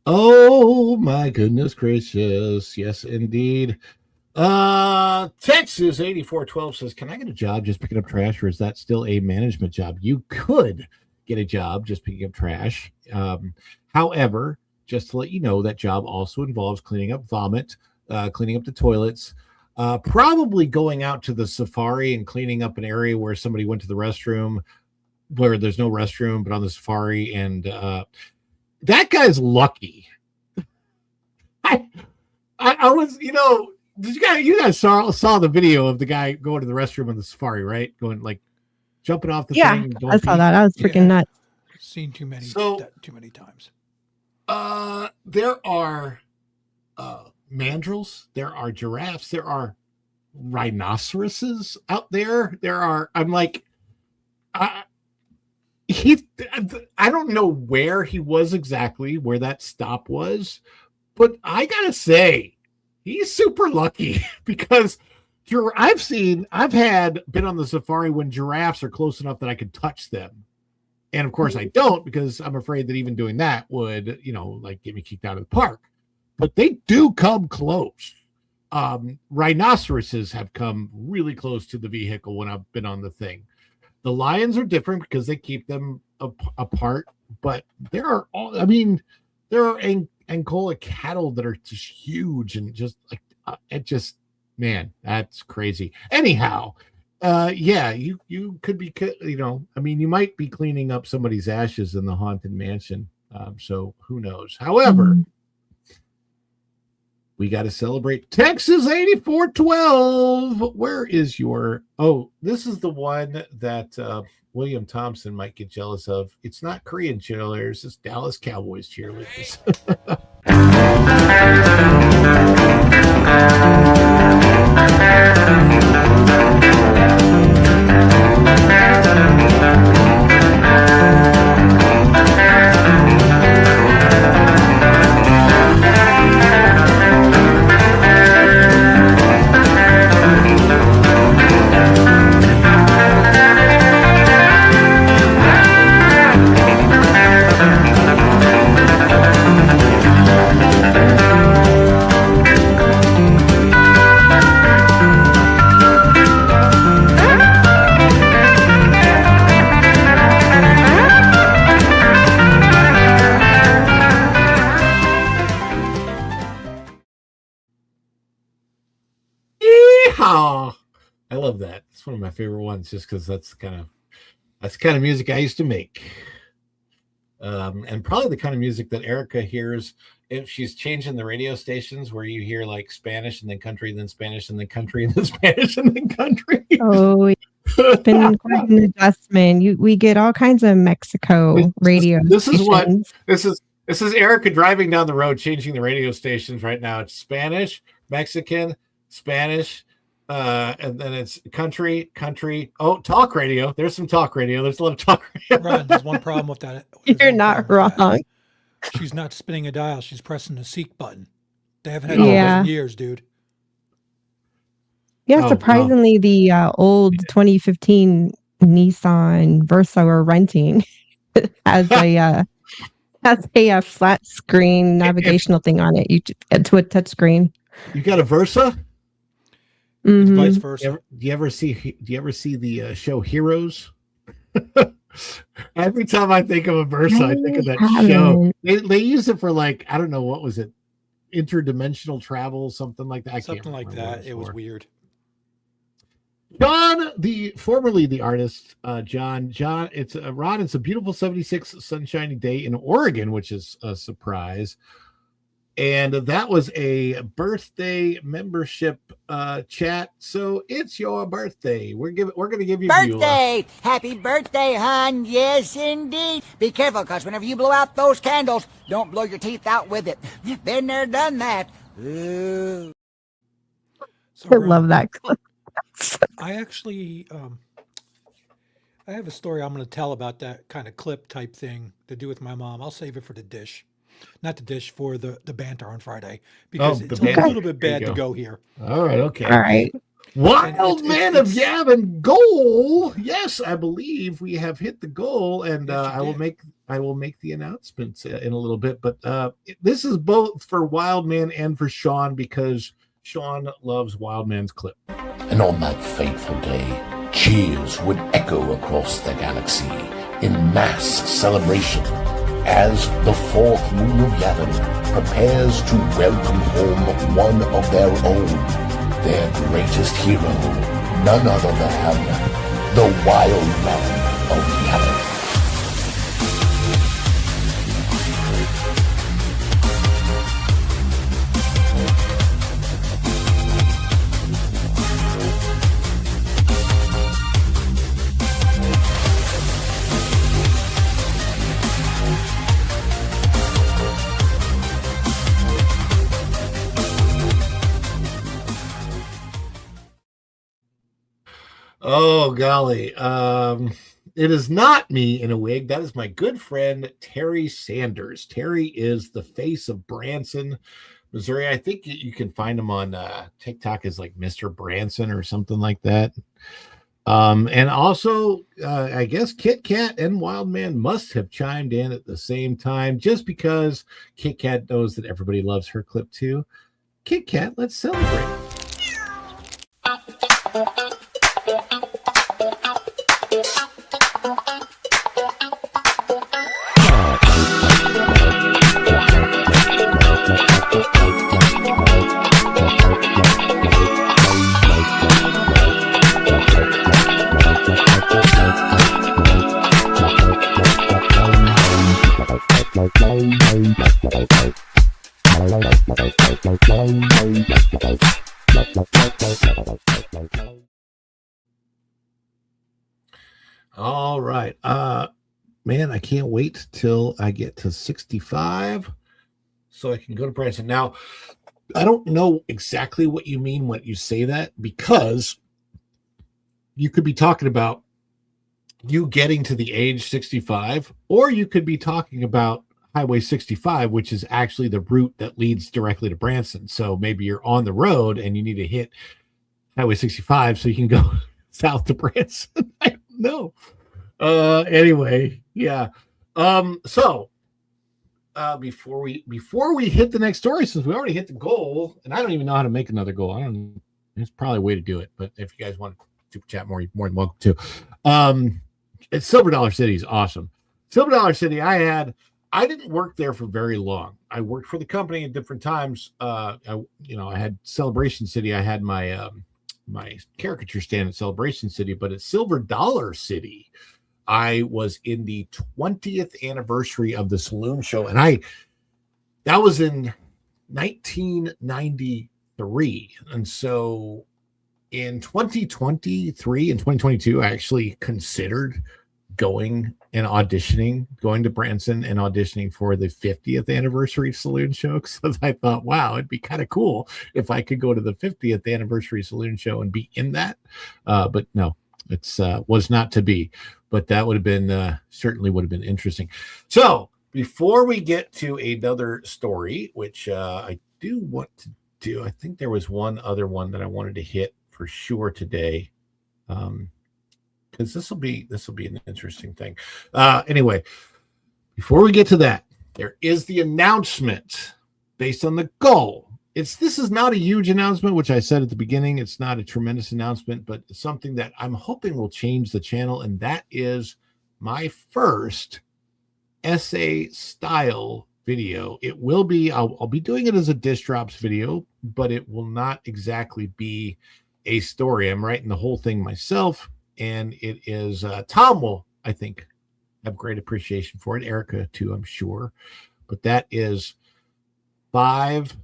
oh my goodness gracious. Yes, indeed. Texas 8412 says, can I get a job just picking up trash, or is that still a management job? You could get a job just picking up trash. However, just to let you know, that job also involves cleaning up vomit, cleaning up the toilets, probably going out to the safari and cleaning up an area where somebody went to the restroom where there's no restroom, but on the safari. And that guy's lucky. I was, did you guys saw the video of the guy going to the restroom on the safari, right? Going like jumping off the thing. I saw that. I was freaking nuts. Seen too many times. There are mandrills, there are giraffes, there are rhinoceroses out there. I don't know where he was exactly, where that stop was, but I gotta say, he's super lucky because I've been on the safari when giraffes are close enough that I could touch them. And of course I don't, because I'm afraid that even doing that would, get me kicked out of the park. But they do come close. Rhinoceroses have come really close to the vehicle when I've been on the thing. The lions are different because they keep them apart, but there are Angola cattle that are just huge and just like man, that's crazy. Anyhow, you could be, you might be cleaning up somebody's ashes in the haunted mansion. So who knows? However, we got to celebrate Texas 8412. Where is your? Oh, this is the one that William Thompson might get jealous of. It's not Korean cheerleaders, it's Dallas Cowboys cheerleaders. I love that. It's one of my favorite ones, just because that's the kind of music I used to make, and probably the kind of music that Erica hears if she's changing the radio stations, where you hear like Spanish and then country and then Spanish and then country and then Spanish and then country. Oh, It's been quite an adjustment. We get all kinds of Mexico radio. This is what stations. this is Erica driving down the road, changing the radio stations right now. It's Spanish, Mexican, Spanish, and then it's country. Oh, talk radio. There's some talk radio. There's a lot of talk radio. Ron, there's one problem with that. You're not wrong. She's not spinning a dial. She's pressing the seek button. They haven't had Yeah. that in years, dude. Yeah, Oh, surprisingly, the old 2015 Nissan Versa we're renting has a flat screen navigational thing on it. To a touch screen. You got a Versa? It's Mhm. vice versa. Do you ever see the show Heroes? Every time I think of a Versa, I think of that show. haven't. They use it for, like, I don't know, what was it? Interdimensional travel, something like that. I can't Something like remember what that. It was for. weird. John, formerly the artist, John, it's Ron. It's a beautiful 76 sunshiny day in Oregon, which is a surprise. And that was a birthday membership chat. So it's your birthday. We're going to give you Birthday! Happy birthday, hon. Yes, indeed. Be careful, because whenever you blow out those candles, don't blow your teeth out with it. Been there, done that. Ooh. So, I Ron, love that clip. I actually, I have a story I'm going to tell about that kind of clip type thing to do with my mom. I'll save it for the dish. Not the dish, for the banter on Friday, because Oh, it's the a banter. little bit There you bad to go. go here. All right. Okay. All right. Wild And Man of Yavin goal. Yes, I believe we have hit the goal, and Yes, you I will make the announcements in a little bit. But this is both for Wild Man and for Sean, because Sean loves Wild Man's clip. And on that fateful day, cheers would echo across the galaxy in mass celebration as the fourth moon of Yavin prepares to welcome home one of their own, their greatest hero, none other than the Wild Man of Yavin. Oh golly. It is not me in a wig. That is my good friend Terry Sanders. Terry is the face of Branson, Missouri. I think you can find him on TikTok as like Mr. Branson or something like that. And also, I guess Kit Kat and Wild Man must have chimed in at the same time, just because Kit Kat knows that everybody loves her clip too. Kit Kat, let's celebrate. All right. Man, I can't wait till I get to 65 so I can go to Branson. Now, I don't know exactly what you mean when you say that, because you could be talking about you getting to the age 65, or you could be talking about Highway 65, which is actually the route that leads directly to Branson. So maybe you're on the road and you need to hit Highway 65 so you can go south to Branson. I don't know. Anyway, yeah. So before we hit the next story, since we already hit the goal, and I don't even know how to make another goal. There's probably a way to do it, but if you guys want to super chat more, you're more than welcome to. It's Silver Dollar City is awesome. Silver Dollar City, I didn't work there for very long. I worked for the company at different times. I had Celebration City. I had my my caricature stand at Celebration City, but at Silver Dollar City, I was in the 20th anniversary of the Saloon Show, and that was in 1993, and so in 2023 and 2022, I actually considered going to Branson and auditioning for the 50th anniversary saloon show, because I thought, wow, it'd be kind of cool if I could go to the 50th anniversary saloon show and be in that. But no, it's was not to be. But that would have been certainly would have been interesting. So before we get to another story, which I do want to do, I think there was one other one that I wanted to hit for sure today. Because this will be an interesting thing. Anyway, before we get to that, there is the announcement based on the goal. This is not a huge announcement, which I said at the beginning. It's not a tremendous announcement, but it's something that I'm hoping will change the channel, and that is my first essay style video. It will be, I'll be doing it as a Dish Drops video, but it will not exactly be a story. I'm writing the whole thing myself. And it is Tom will, I think, have great appreciation for it. Erica too, I'm sure. But that is five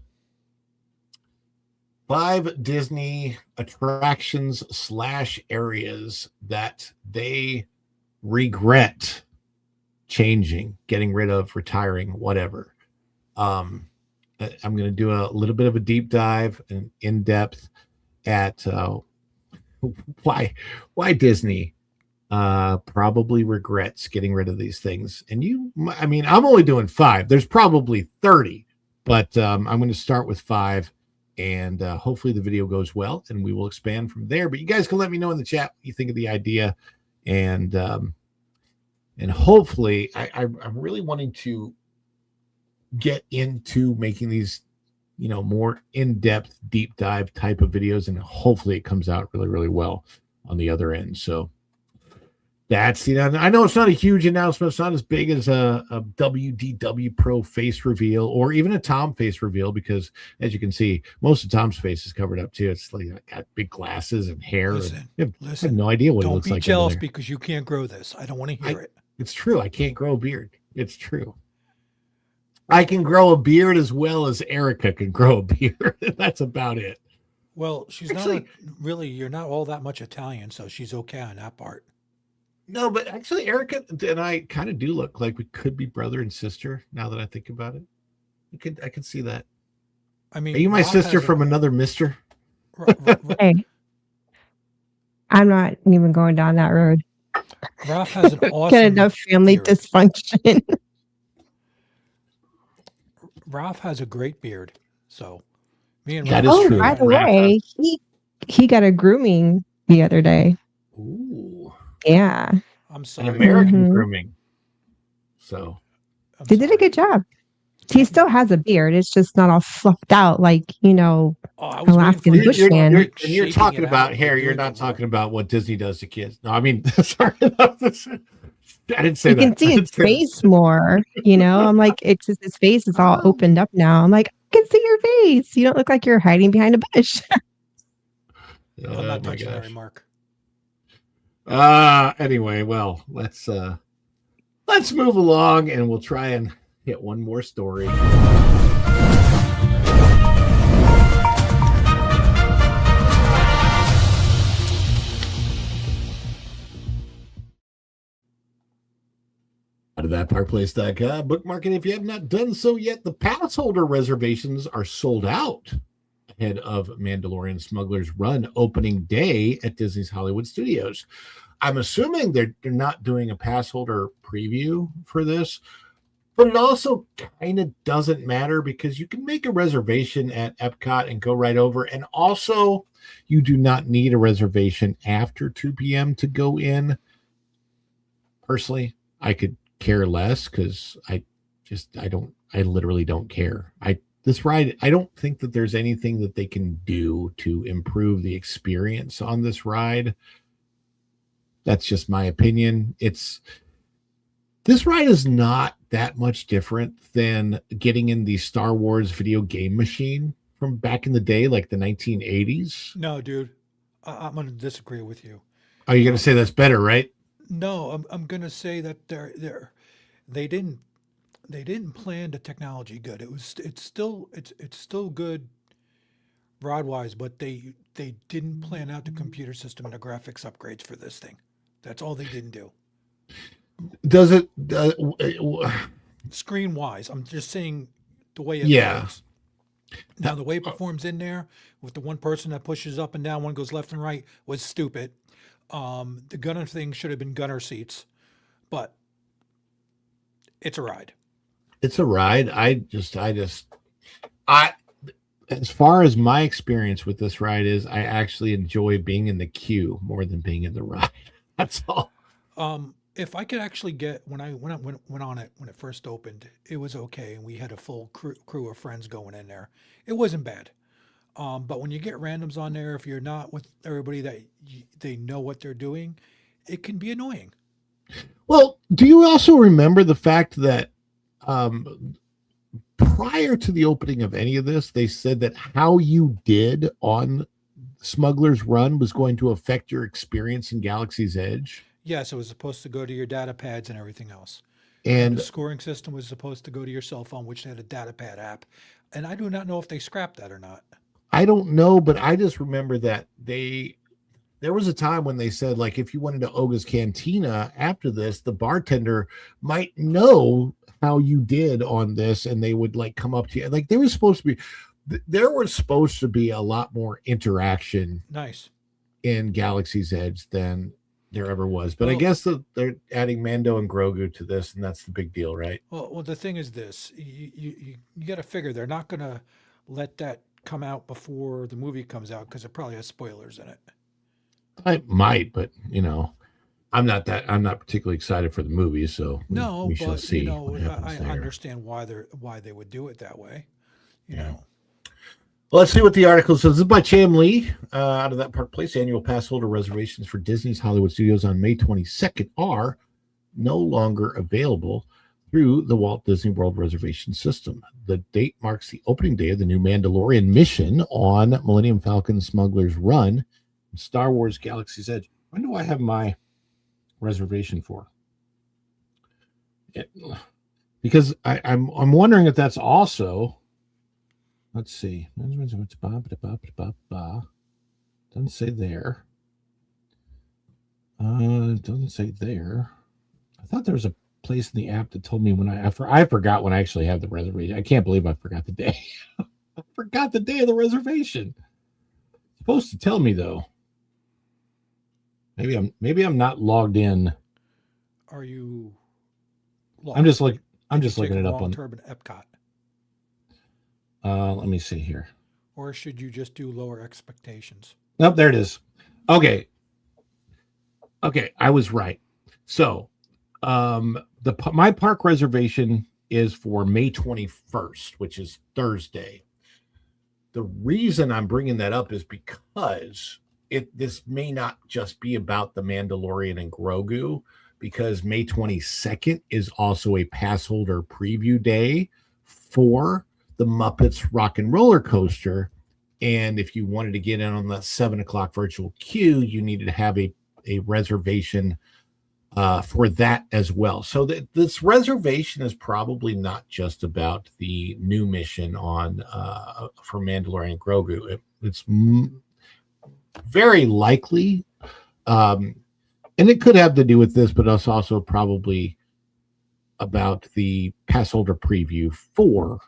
Disney attractions / areas that they regret changing, getting rid of, retiring, whatever. I'm going to do a little bit of a deep dive and in depth at why Disney probably regrets getting rid of these things. And I'm only doing 5. There's probably 30, but I'm going to start with 5, and hopefully the video goes well, and we will expand from there. But you guys can let me know in the chat what you think of the idea, and hopefully I'm really wanting to get into making these more in-depth, deep dive type of videos, and hopefully it comes out really, really well on the other end. So that's, I know it's not a huge announcement. It's not as big as a WDW Pro face reveal or even a Tom face reveal, because as you can see, most of Tom's face is covered up too. It's like got big glasses and hair. Listen, I have no idea what it looks like. Don't be jealous because you can't grow this. I don't want to hear it. It's true. I can't grow a beard. It's true. I can grow a beard as well as Erica can grow a beard. That's about it. Well, she's actually, not really, you're not all that much Italian, so she's okay on that part. No, but actually Erica and I kind of do look like we could be brother and sister now that I think about it. I could see that. I mean, are you my sister from another mister? Hey, I'm not even going down that road. Ralph has an awesome Get enough family beard. dysfunction. Ralph has a great beard. So me and That Ralph. is true. By the Ralph way, he got a grooming the other day. Ooh. Yeah. I'm An sorry. American grooming. So I'm They did a sorry. good job. He still has a beard. It's just not all fluffed out like, Oh, I was Alaskan waiting for bush you to man. you're shaking talking it about out, hair. but You're doing not the talking work. about what Disney does to kids. No, I mean, sorry. I didn't say You that. can see his face more, I'm like, it's just his face is all opened up now. I'm like, I can see your face. You don't look like you're hiding behind a bush. I'm Oh not my touching that gosh. remark. Anyway, well, let's move along, and we'll try and hit one more story. Out of thatparkplace.com. Bookmarking if you have not done so yet. The pass holder reservations are sold out ahead of Mandalorian Smuggler's Run opening day at Disney's Hollywood Studios. I'm assuming they're not doing a pass holder preview for this, but it also kind of doesn't matter because you can make a reservation at Epcot and go right over. And also, you do not need a reservation after 2 p.m. to go in. Personally, I could care less because I literally don't care. This ride, I don't think that there's anything that they can do to improve the experience on this ride. That's just my opinion. This ride is not that much different than getting in the Star Wars video game machine from back in the day, like the 1980s. No, dude, I'm going to disagree with you. Are you going to say that's better, right? No, I'm going to say that they didn't plan the technology good. It's still good ride wise, but they didn't plan out the computer system and the graphics upgrades for this thing. That's all they didn't do. Does it? Screen wise, I'm just saying the way it Yeah. looks. Now the way it performs in there with the one person that pushes up and down, one goes left and right was stupid. The gunner thing should have been gunner seats, but it's a ride. It's a ride. I as far as my experience with this ride is, I actually enjoy being in the queue more than being in the ride. That's all. If I could actually get when I went on it when it first opened, it was okay, and we had a full crew of friends going in there. It wasn't bad. But when you get randoms on there, if you're not with everybody that they know what they're doing, it can be annoying. Well, do you also remember the fact that prior to the opening of any of this, they said that how you did on Smuggler's Run was going to affect your experience in Galaxy's Edge? Yes, it was supposed to go to your data pads and everything else. And the scoring system was supposed to go to your cell phone, which had a data pad app. And I do not know if they scrapped that or not. I don't know, but I just remember that there was a time when they said, like, if you went into Oga's Cantina after this, the bartender might know how you did on this, and they would like come up to you. Like there was supposed to be a lot more interaction Nice. in Galaxy's Edge than there ever was. But I Well- guess that they're adding Mando and Grogu to this, and that's the big deal, right? Well, the thing is this: you got to figure they're not going to let that come out before the movie comes out because it probably has spoilers in it. I might, but I'm not particularly excited for the movie, so we shall but see. what happens I there. understand why they would do it that way. You know, Well, let's see what the article says. This is by Cham Lee out of That Park Place. Annual pass holder reservations for Disney's Hollywood Studios on May 22nd are no longer available through the Walt Disney World reservation system. The date marks the opening day of the new Mandalorian mission on Millennium Falcon Smuggler's Run and Star Wars Galaxy's Edge. When do I have my reservation for? Because I'm wondering if that's also... Let's see. Doesn't say there. Doesn't say there. I thought there was a place in the app that told me when I forgot when I actually have the reservation. I can't believe I forgot the day. I forgot the day of the reservation. It's supposed to tell me though. Maybe I'm not logged in. are you? I'm just looking Take it a up long on. Turban Epcot, Let me see here. or should you just do lower expectations? Nope, there it is. Okay, I was right. So, my park reservation is for May 21st, which is Thursday. The reason I'm bringing that up is because this may not just be about the Mandalorian and Grogu, because May 22nd is also a pass holder preview day for the Muppets Rock and Roller Coaster. And if you wanted to get in on that 7:00 virtual queue, you needed to have a reservation for that as well. So this reservation is probably not just about the new mission on for Mandalorian and Grogu. It's very likely, and it could have to do with this, but it's also probably about the pass holder preview for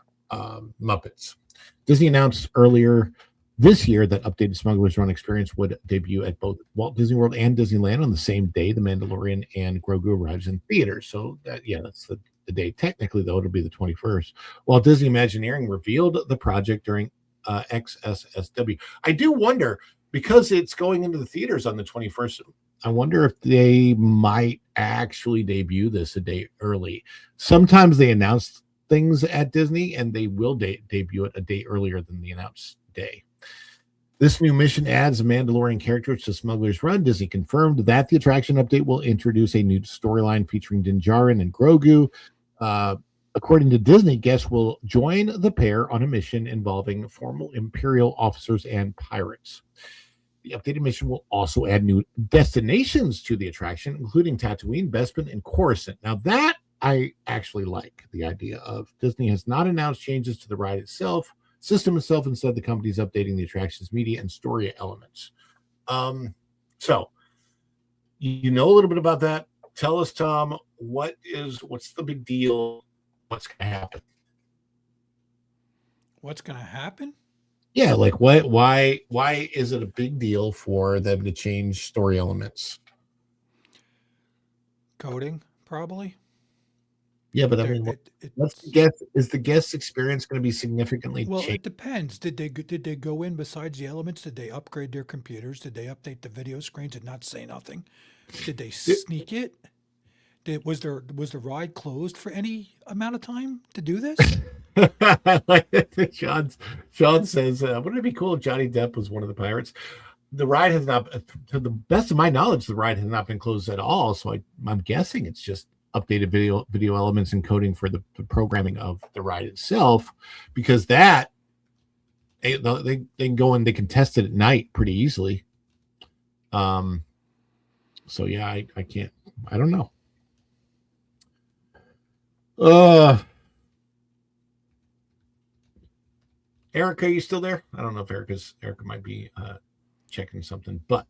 Muppets. Disney announced earlier this year that updated Smuggler's Run experience would debut at both Walt Disney World and Disneyland on the same day the Mandalorian and Grogu arrives in theaters. So that's the day. Technically, though, it'll be the 21st. Walt Disney Imagineering revealed the project during XSSW. I do wonder, because it's going into the theaters on the 21st, I wonder if they might actually debut this a day early. Sometimes they announce things at Disney and they will debut it a day earlier than the announced day. This new mission adds a Mandalorian character to Smuggler's Run. Disney confirmed that the attraction update will introduce a new storyline featuring Din Djarin and Grogu. According to Disney, guests will join the pair on a mission involving former Imperial officers and pirates. The updated mission will also add new destinations to the attraction, including Tatooine, Bespin, and Coruscant. Now that I actually like the idea of. Disney has not announced changes to the ride itself, system itself. Instead, the company is updating the attraction's media and story elements. So you know a little bit about that. Tell us, Tom, what's the big deal? What's going to happen? What's going to happen? Yeah, like why is it a big deal for them to change story elements? Coding, probably. Yeah, but I mean, let's guess, is the guest experience going to be significantly Well, changed? it depends. Did they go in besides the elements? Did they upgrade their computers? Did they update the video screens and not say nothing? Did they sneak it? Was the ride closed for any amount of time to do this? Sean says, wouldn't it be cool if Johnny Depp was one of the pirates? The ride has not, to the best of my knowledge, the ride has not been closed at all. So I'm guessing it's just updated video elements and coding for the programming of the ride itself, because that they can go and they can test it at night pretty easily. So yeah, I can't, I don't know. Erica, are you still there? I don't know if Erica might be checking something, but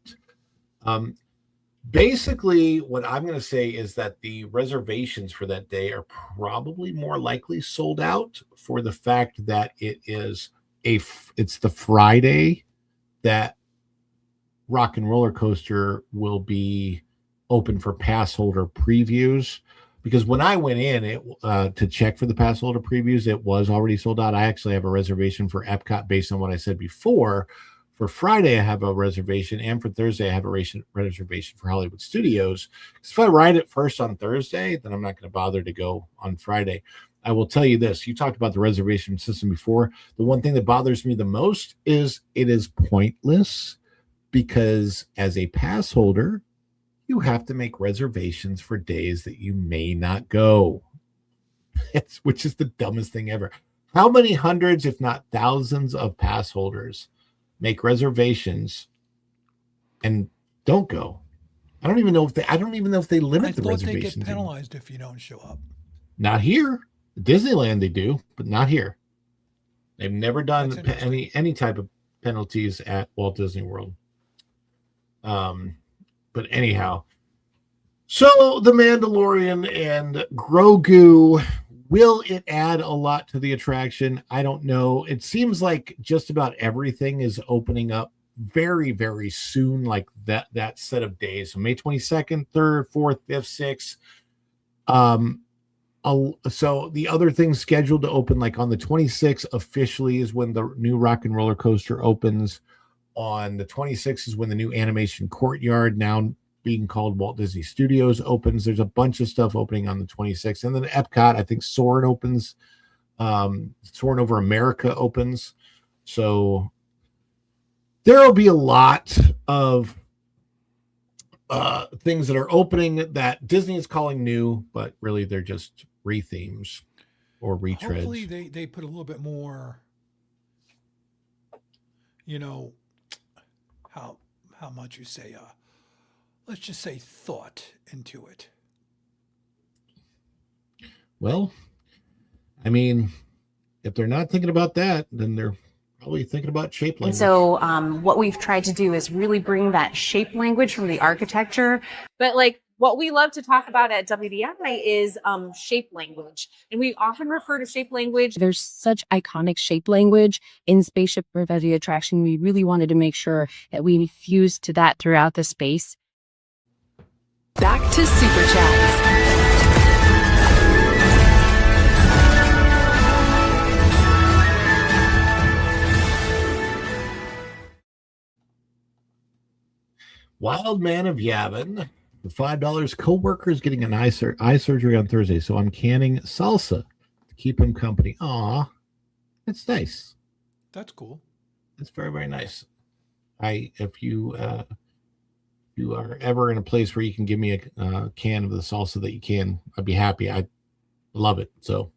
basically what I'm going to say is that the reservations for that day are probably more likely sold out, for the fact that it's the Friday that Rock and Roller Coaster will be open for pass holder previews. Because when I went in to check for the pass holder previews, it was already sold out. I actually have a reservation for Epcot based on what I said before. For Friday, I have a reservation, and for Thursday, I have a reservation for Hollywood Studios. Because if I ride it first on Thursday, then I'm not going to bother to go on Friday. I will tell you this. You talked about the reservation system before. The one thing that bothers me the most is it is pointless, because as a pass holder, you have to make reservations for days that you may not go, which is the dumbest thing ever. How many hundreds, if not thousands, of pass holders make reservations and don't go? I don't even know if they limit the reservations. They get penalized if you don't show up. Not here. Disneyland they do, but not here. They've never done any type of penalties at Walt Disney World. But anyhow, so The Mandalorian and Grogu, will it add a lot to the attraction? I don't know. It seems like just about everything is opening up very, very soon, like that set of days. So May 22nd, 3rd, 4th, 5th, 6th. So the other things scheduled to open, like on the 26th officially, is when the new Rock and Roller Coaster opens. On the 26th is when the new Animation Courtyard, now being called Walt Disney Studios, opens. There's a bunch of stuff opening on the 26th. And then Epcot, I think Soarin' opens. Soarin' Over America opens. So there will be a lot of things that are opening that Disney is calling new, but really they're just rethemes or retreads. Hopefully they put a little bit more, how much you say, let's just say thought into it. Well, I mean, if they're not thinking about that, then they're probably thinking about shape language. And so what we've tried to do is really bring that shape language from the architecture. But like what we love to talk about at WDI is shape language. And we often refer to shape language. There's such iconic shape language in Spaceship Earth, the attraction. We really wanted to make sure that we fused to that throughout the space. Back to Super Chats. Wild Man of Yavin, for $5. Co-workers getting an eye surgery on Thursday, so I'm canning salsa to keep him company. Aw, that's nice. That's cool. That's very, very nice. If you are ever in a place where you can give me a can of the salsa that you can, I'd be happy. I love it. So,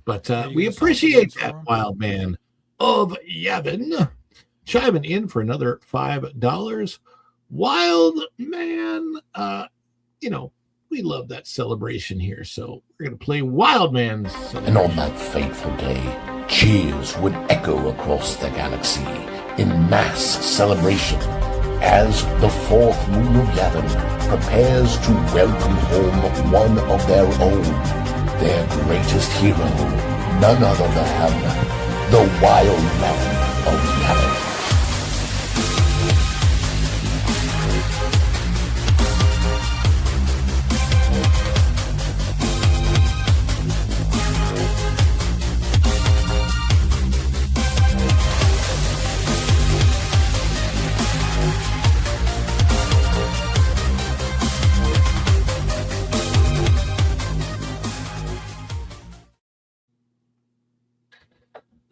but we appreciate that, Wild Man of Yavin, chiming in for another $5. Wild Man, we love that celebration here, so we're going to play Wild Man's. And on that fateful day, cheers would echo across the galaxy in mass celebration as the fourth moon of Yavin prepares to welcome home one of their own, their greatest hero, none other than the Wild Man of Yavin.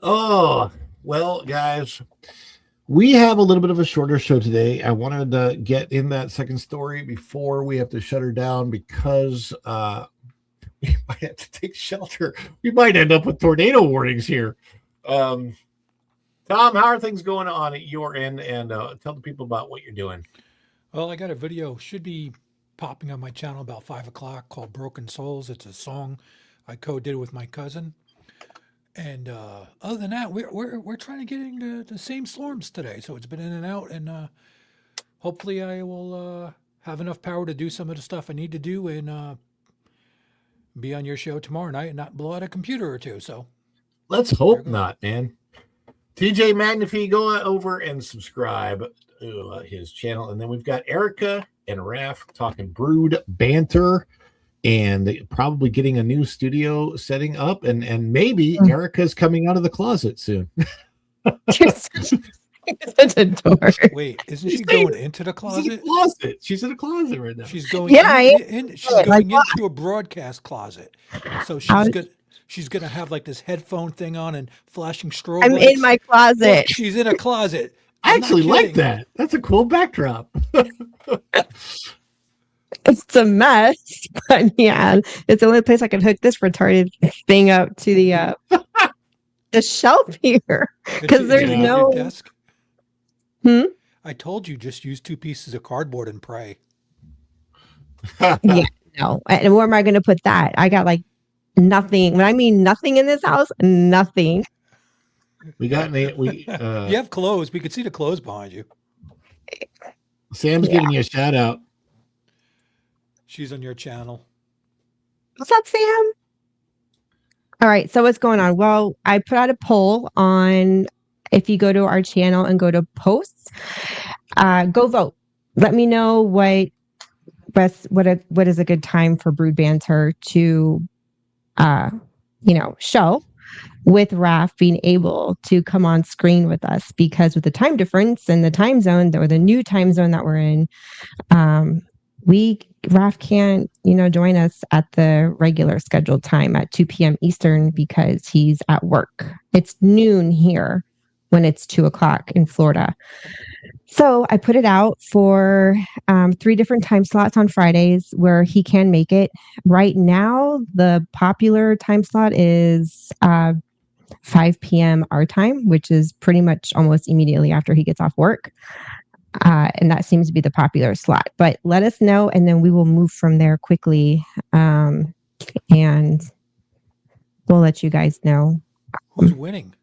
Oh, well, guys, we have a little bit of a shorter show today. I wanted to get in that second story before we have to shut her down because we might have to take shelter. We might end up with tornado warnings here. Tom, how are things going on at your end? And tell the people about what you're doing. Well, I got a video, should be popping on my channel about 5 o'clock, called Broken Souls. It's a song I co-did with my cousin. And other than that, we're trying to get into the same storms today. So it's been in and out, and hopefully I will have enough power to do some of the stuff I need to do and be on your show tomorrow night and not blow out a computer or two. So let's hope not, man. TJ Magnify, go over and subscribe to his channel. And then we've got Erica and Raph talking brood banter. And probably getting a new studio setting up, and maybe Erica's coming out of the closet soon. Such a dork. Wait, isn't she going into the closet? She's in a closet right now. She's going into a broadcast closet. So she's gonna have like this headphone thing on and flashing strobe I'm lights. in my closet. Look, she's in a closet. I actually like that. That's a cool backdrop. It's a mess, but yeah, it's the only place I can hook this retarded thing up to the shelf here because there's no desk. I told you, just use 2 pieces of cardboard and pray. Yeah, no. And where am I going to put that? I got like nothing. When I mean nothing in this house, nothing. We got you have clothes. We could see the clothes behind you. Sam's giving you a shout out. She's on your channel. What's up, Sam? All right. So what's going on? Well, I put out a poll on if you go to our channel and go to posts, go vote. Let me know what is a good time for Brood Banter to, show with Raph being able to come on screen with us, because with the time difference and the time zone or the new time zone that we're in, Raph can't, join us at the regular scheduled time at 2 p.m. Eastern because he's at work. It's noon here when it's 2 o'clock in Florida. So I put it out for 3 different time slots on Fridays where he can make it. Right now, the popular time slot is 5 p.m. our time, which is pretty much almost immediately after he gets off work. And that seems to be the popular slot. But let us know, and then we will move from there quickly. And we'll let you guys know. Who's winning?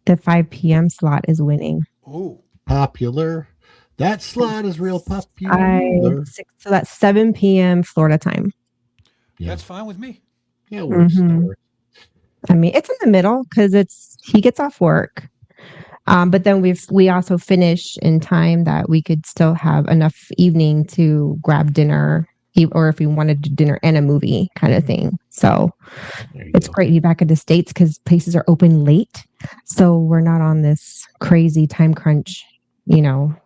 The 5 p.m. slot is winning. Oh, popular. That slot is real popular. So that's 7 p.m. Florida time. Yeah. That's fine with me. Yeah, I mean, it's in the middle because he gets off work. But then we also finish in time that we could still have enough evening to grab dinner, or if we wanted to do dinner and a movie kind of thing. So it's great to be back in the States because places are open late. So we're not on this crazy time crunch, where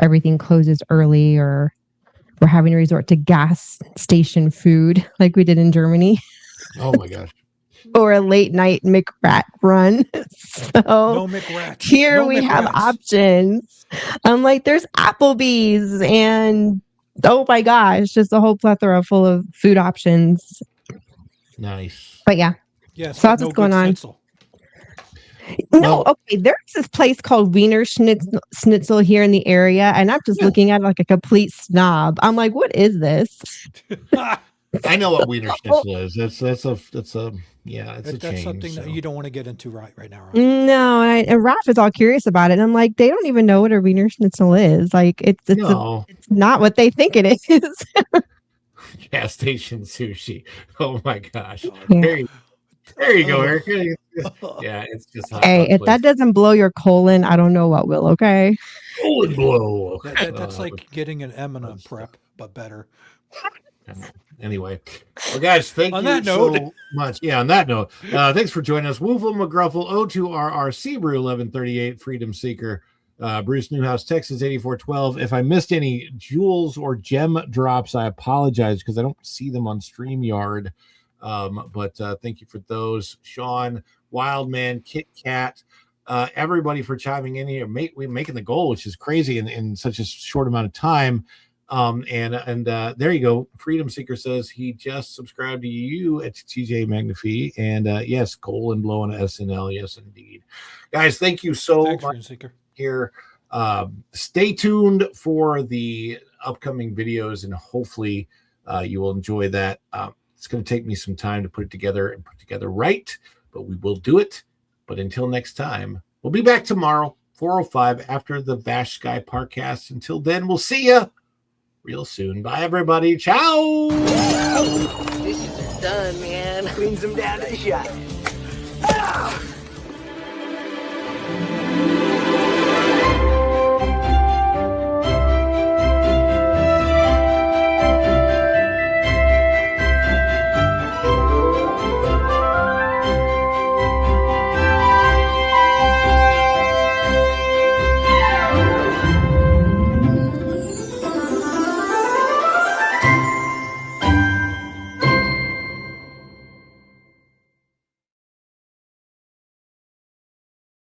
everything closes early, or we're having to resort to gas station food like we did in Germany. Oh my gosh. Or a late night McRat run. So no McRats. Here we have options. I'm like, there's Applebee's and oh my gosh, just a whole plethora full of food options. Nice. But yeah. Yes. So that's what's going on. Schnitzel. No, okay. There's this place called Wiener Schnitzel here in the area, and I'm just looking at it like a complete snob. I'm like, what is this? I know what Wiener Schnitzel is. It's a That's change. something So. that you don't want to get into right now. Right? No, and Raph is all curious about it. And I'm like, they don't even know what a Wiener Schnitzel is. Like, it's not what they think it is. Gas station sushi. Oh my gosh. Yeah. There you go, Eric. Yeah, it's just hot. Hey, if that doesn't blow your colon, I don't know what will. Okay. Colon blow. That's like getting an M&M prep, but better. Anyway, well, guys, thank on you that note. so much. Yeah, on that note, thanks for joining us. Woofle McGruffle, O2RR, Sebrew 1138, Freedom Seeker, Bruce Newhouse, Texas 8412. If I missed any jewels or gem drops, I apologize because I don't see them on StreamYard. But thank you for those. Sean, Wildman, Kit Kat, everybody for chiming in here, making the goal, which is crazy in such a short amount of time. And there you go. Freedom Seeker says he just subscribed to you at TJ Magnifee. And yes, colon blowing SNL. Yes, indeed. Guys, thank you so much here. Stay tuned for the upcoming videos, and hopefully you will enjoy that. It's going to take me some time to put it together and put together right, but we will do it. But until next time, we'll be back tomorrow, 4:05 after the Vash Sky Parkcast. Until then, we'll see you real soon. Bye, everybody. Ciao. Dishes are done, man. Cleans them down to the shot.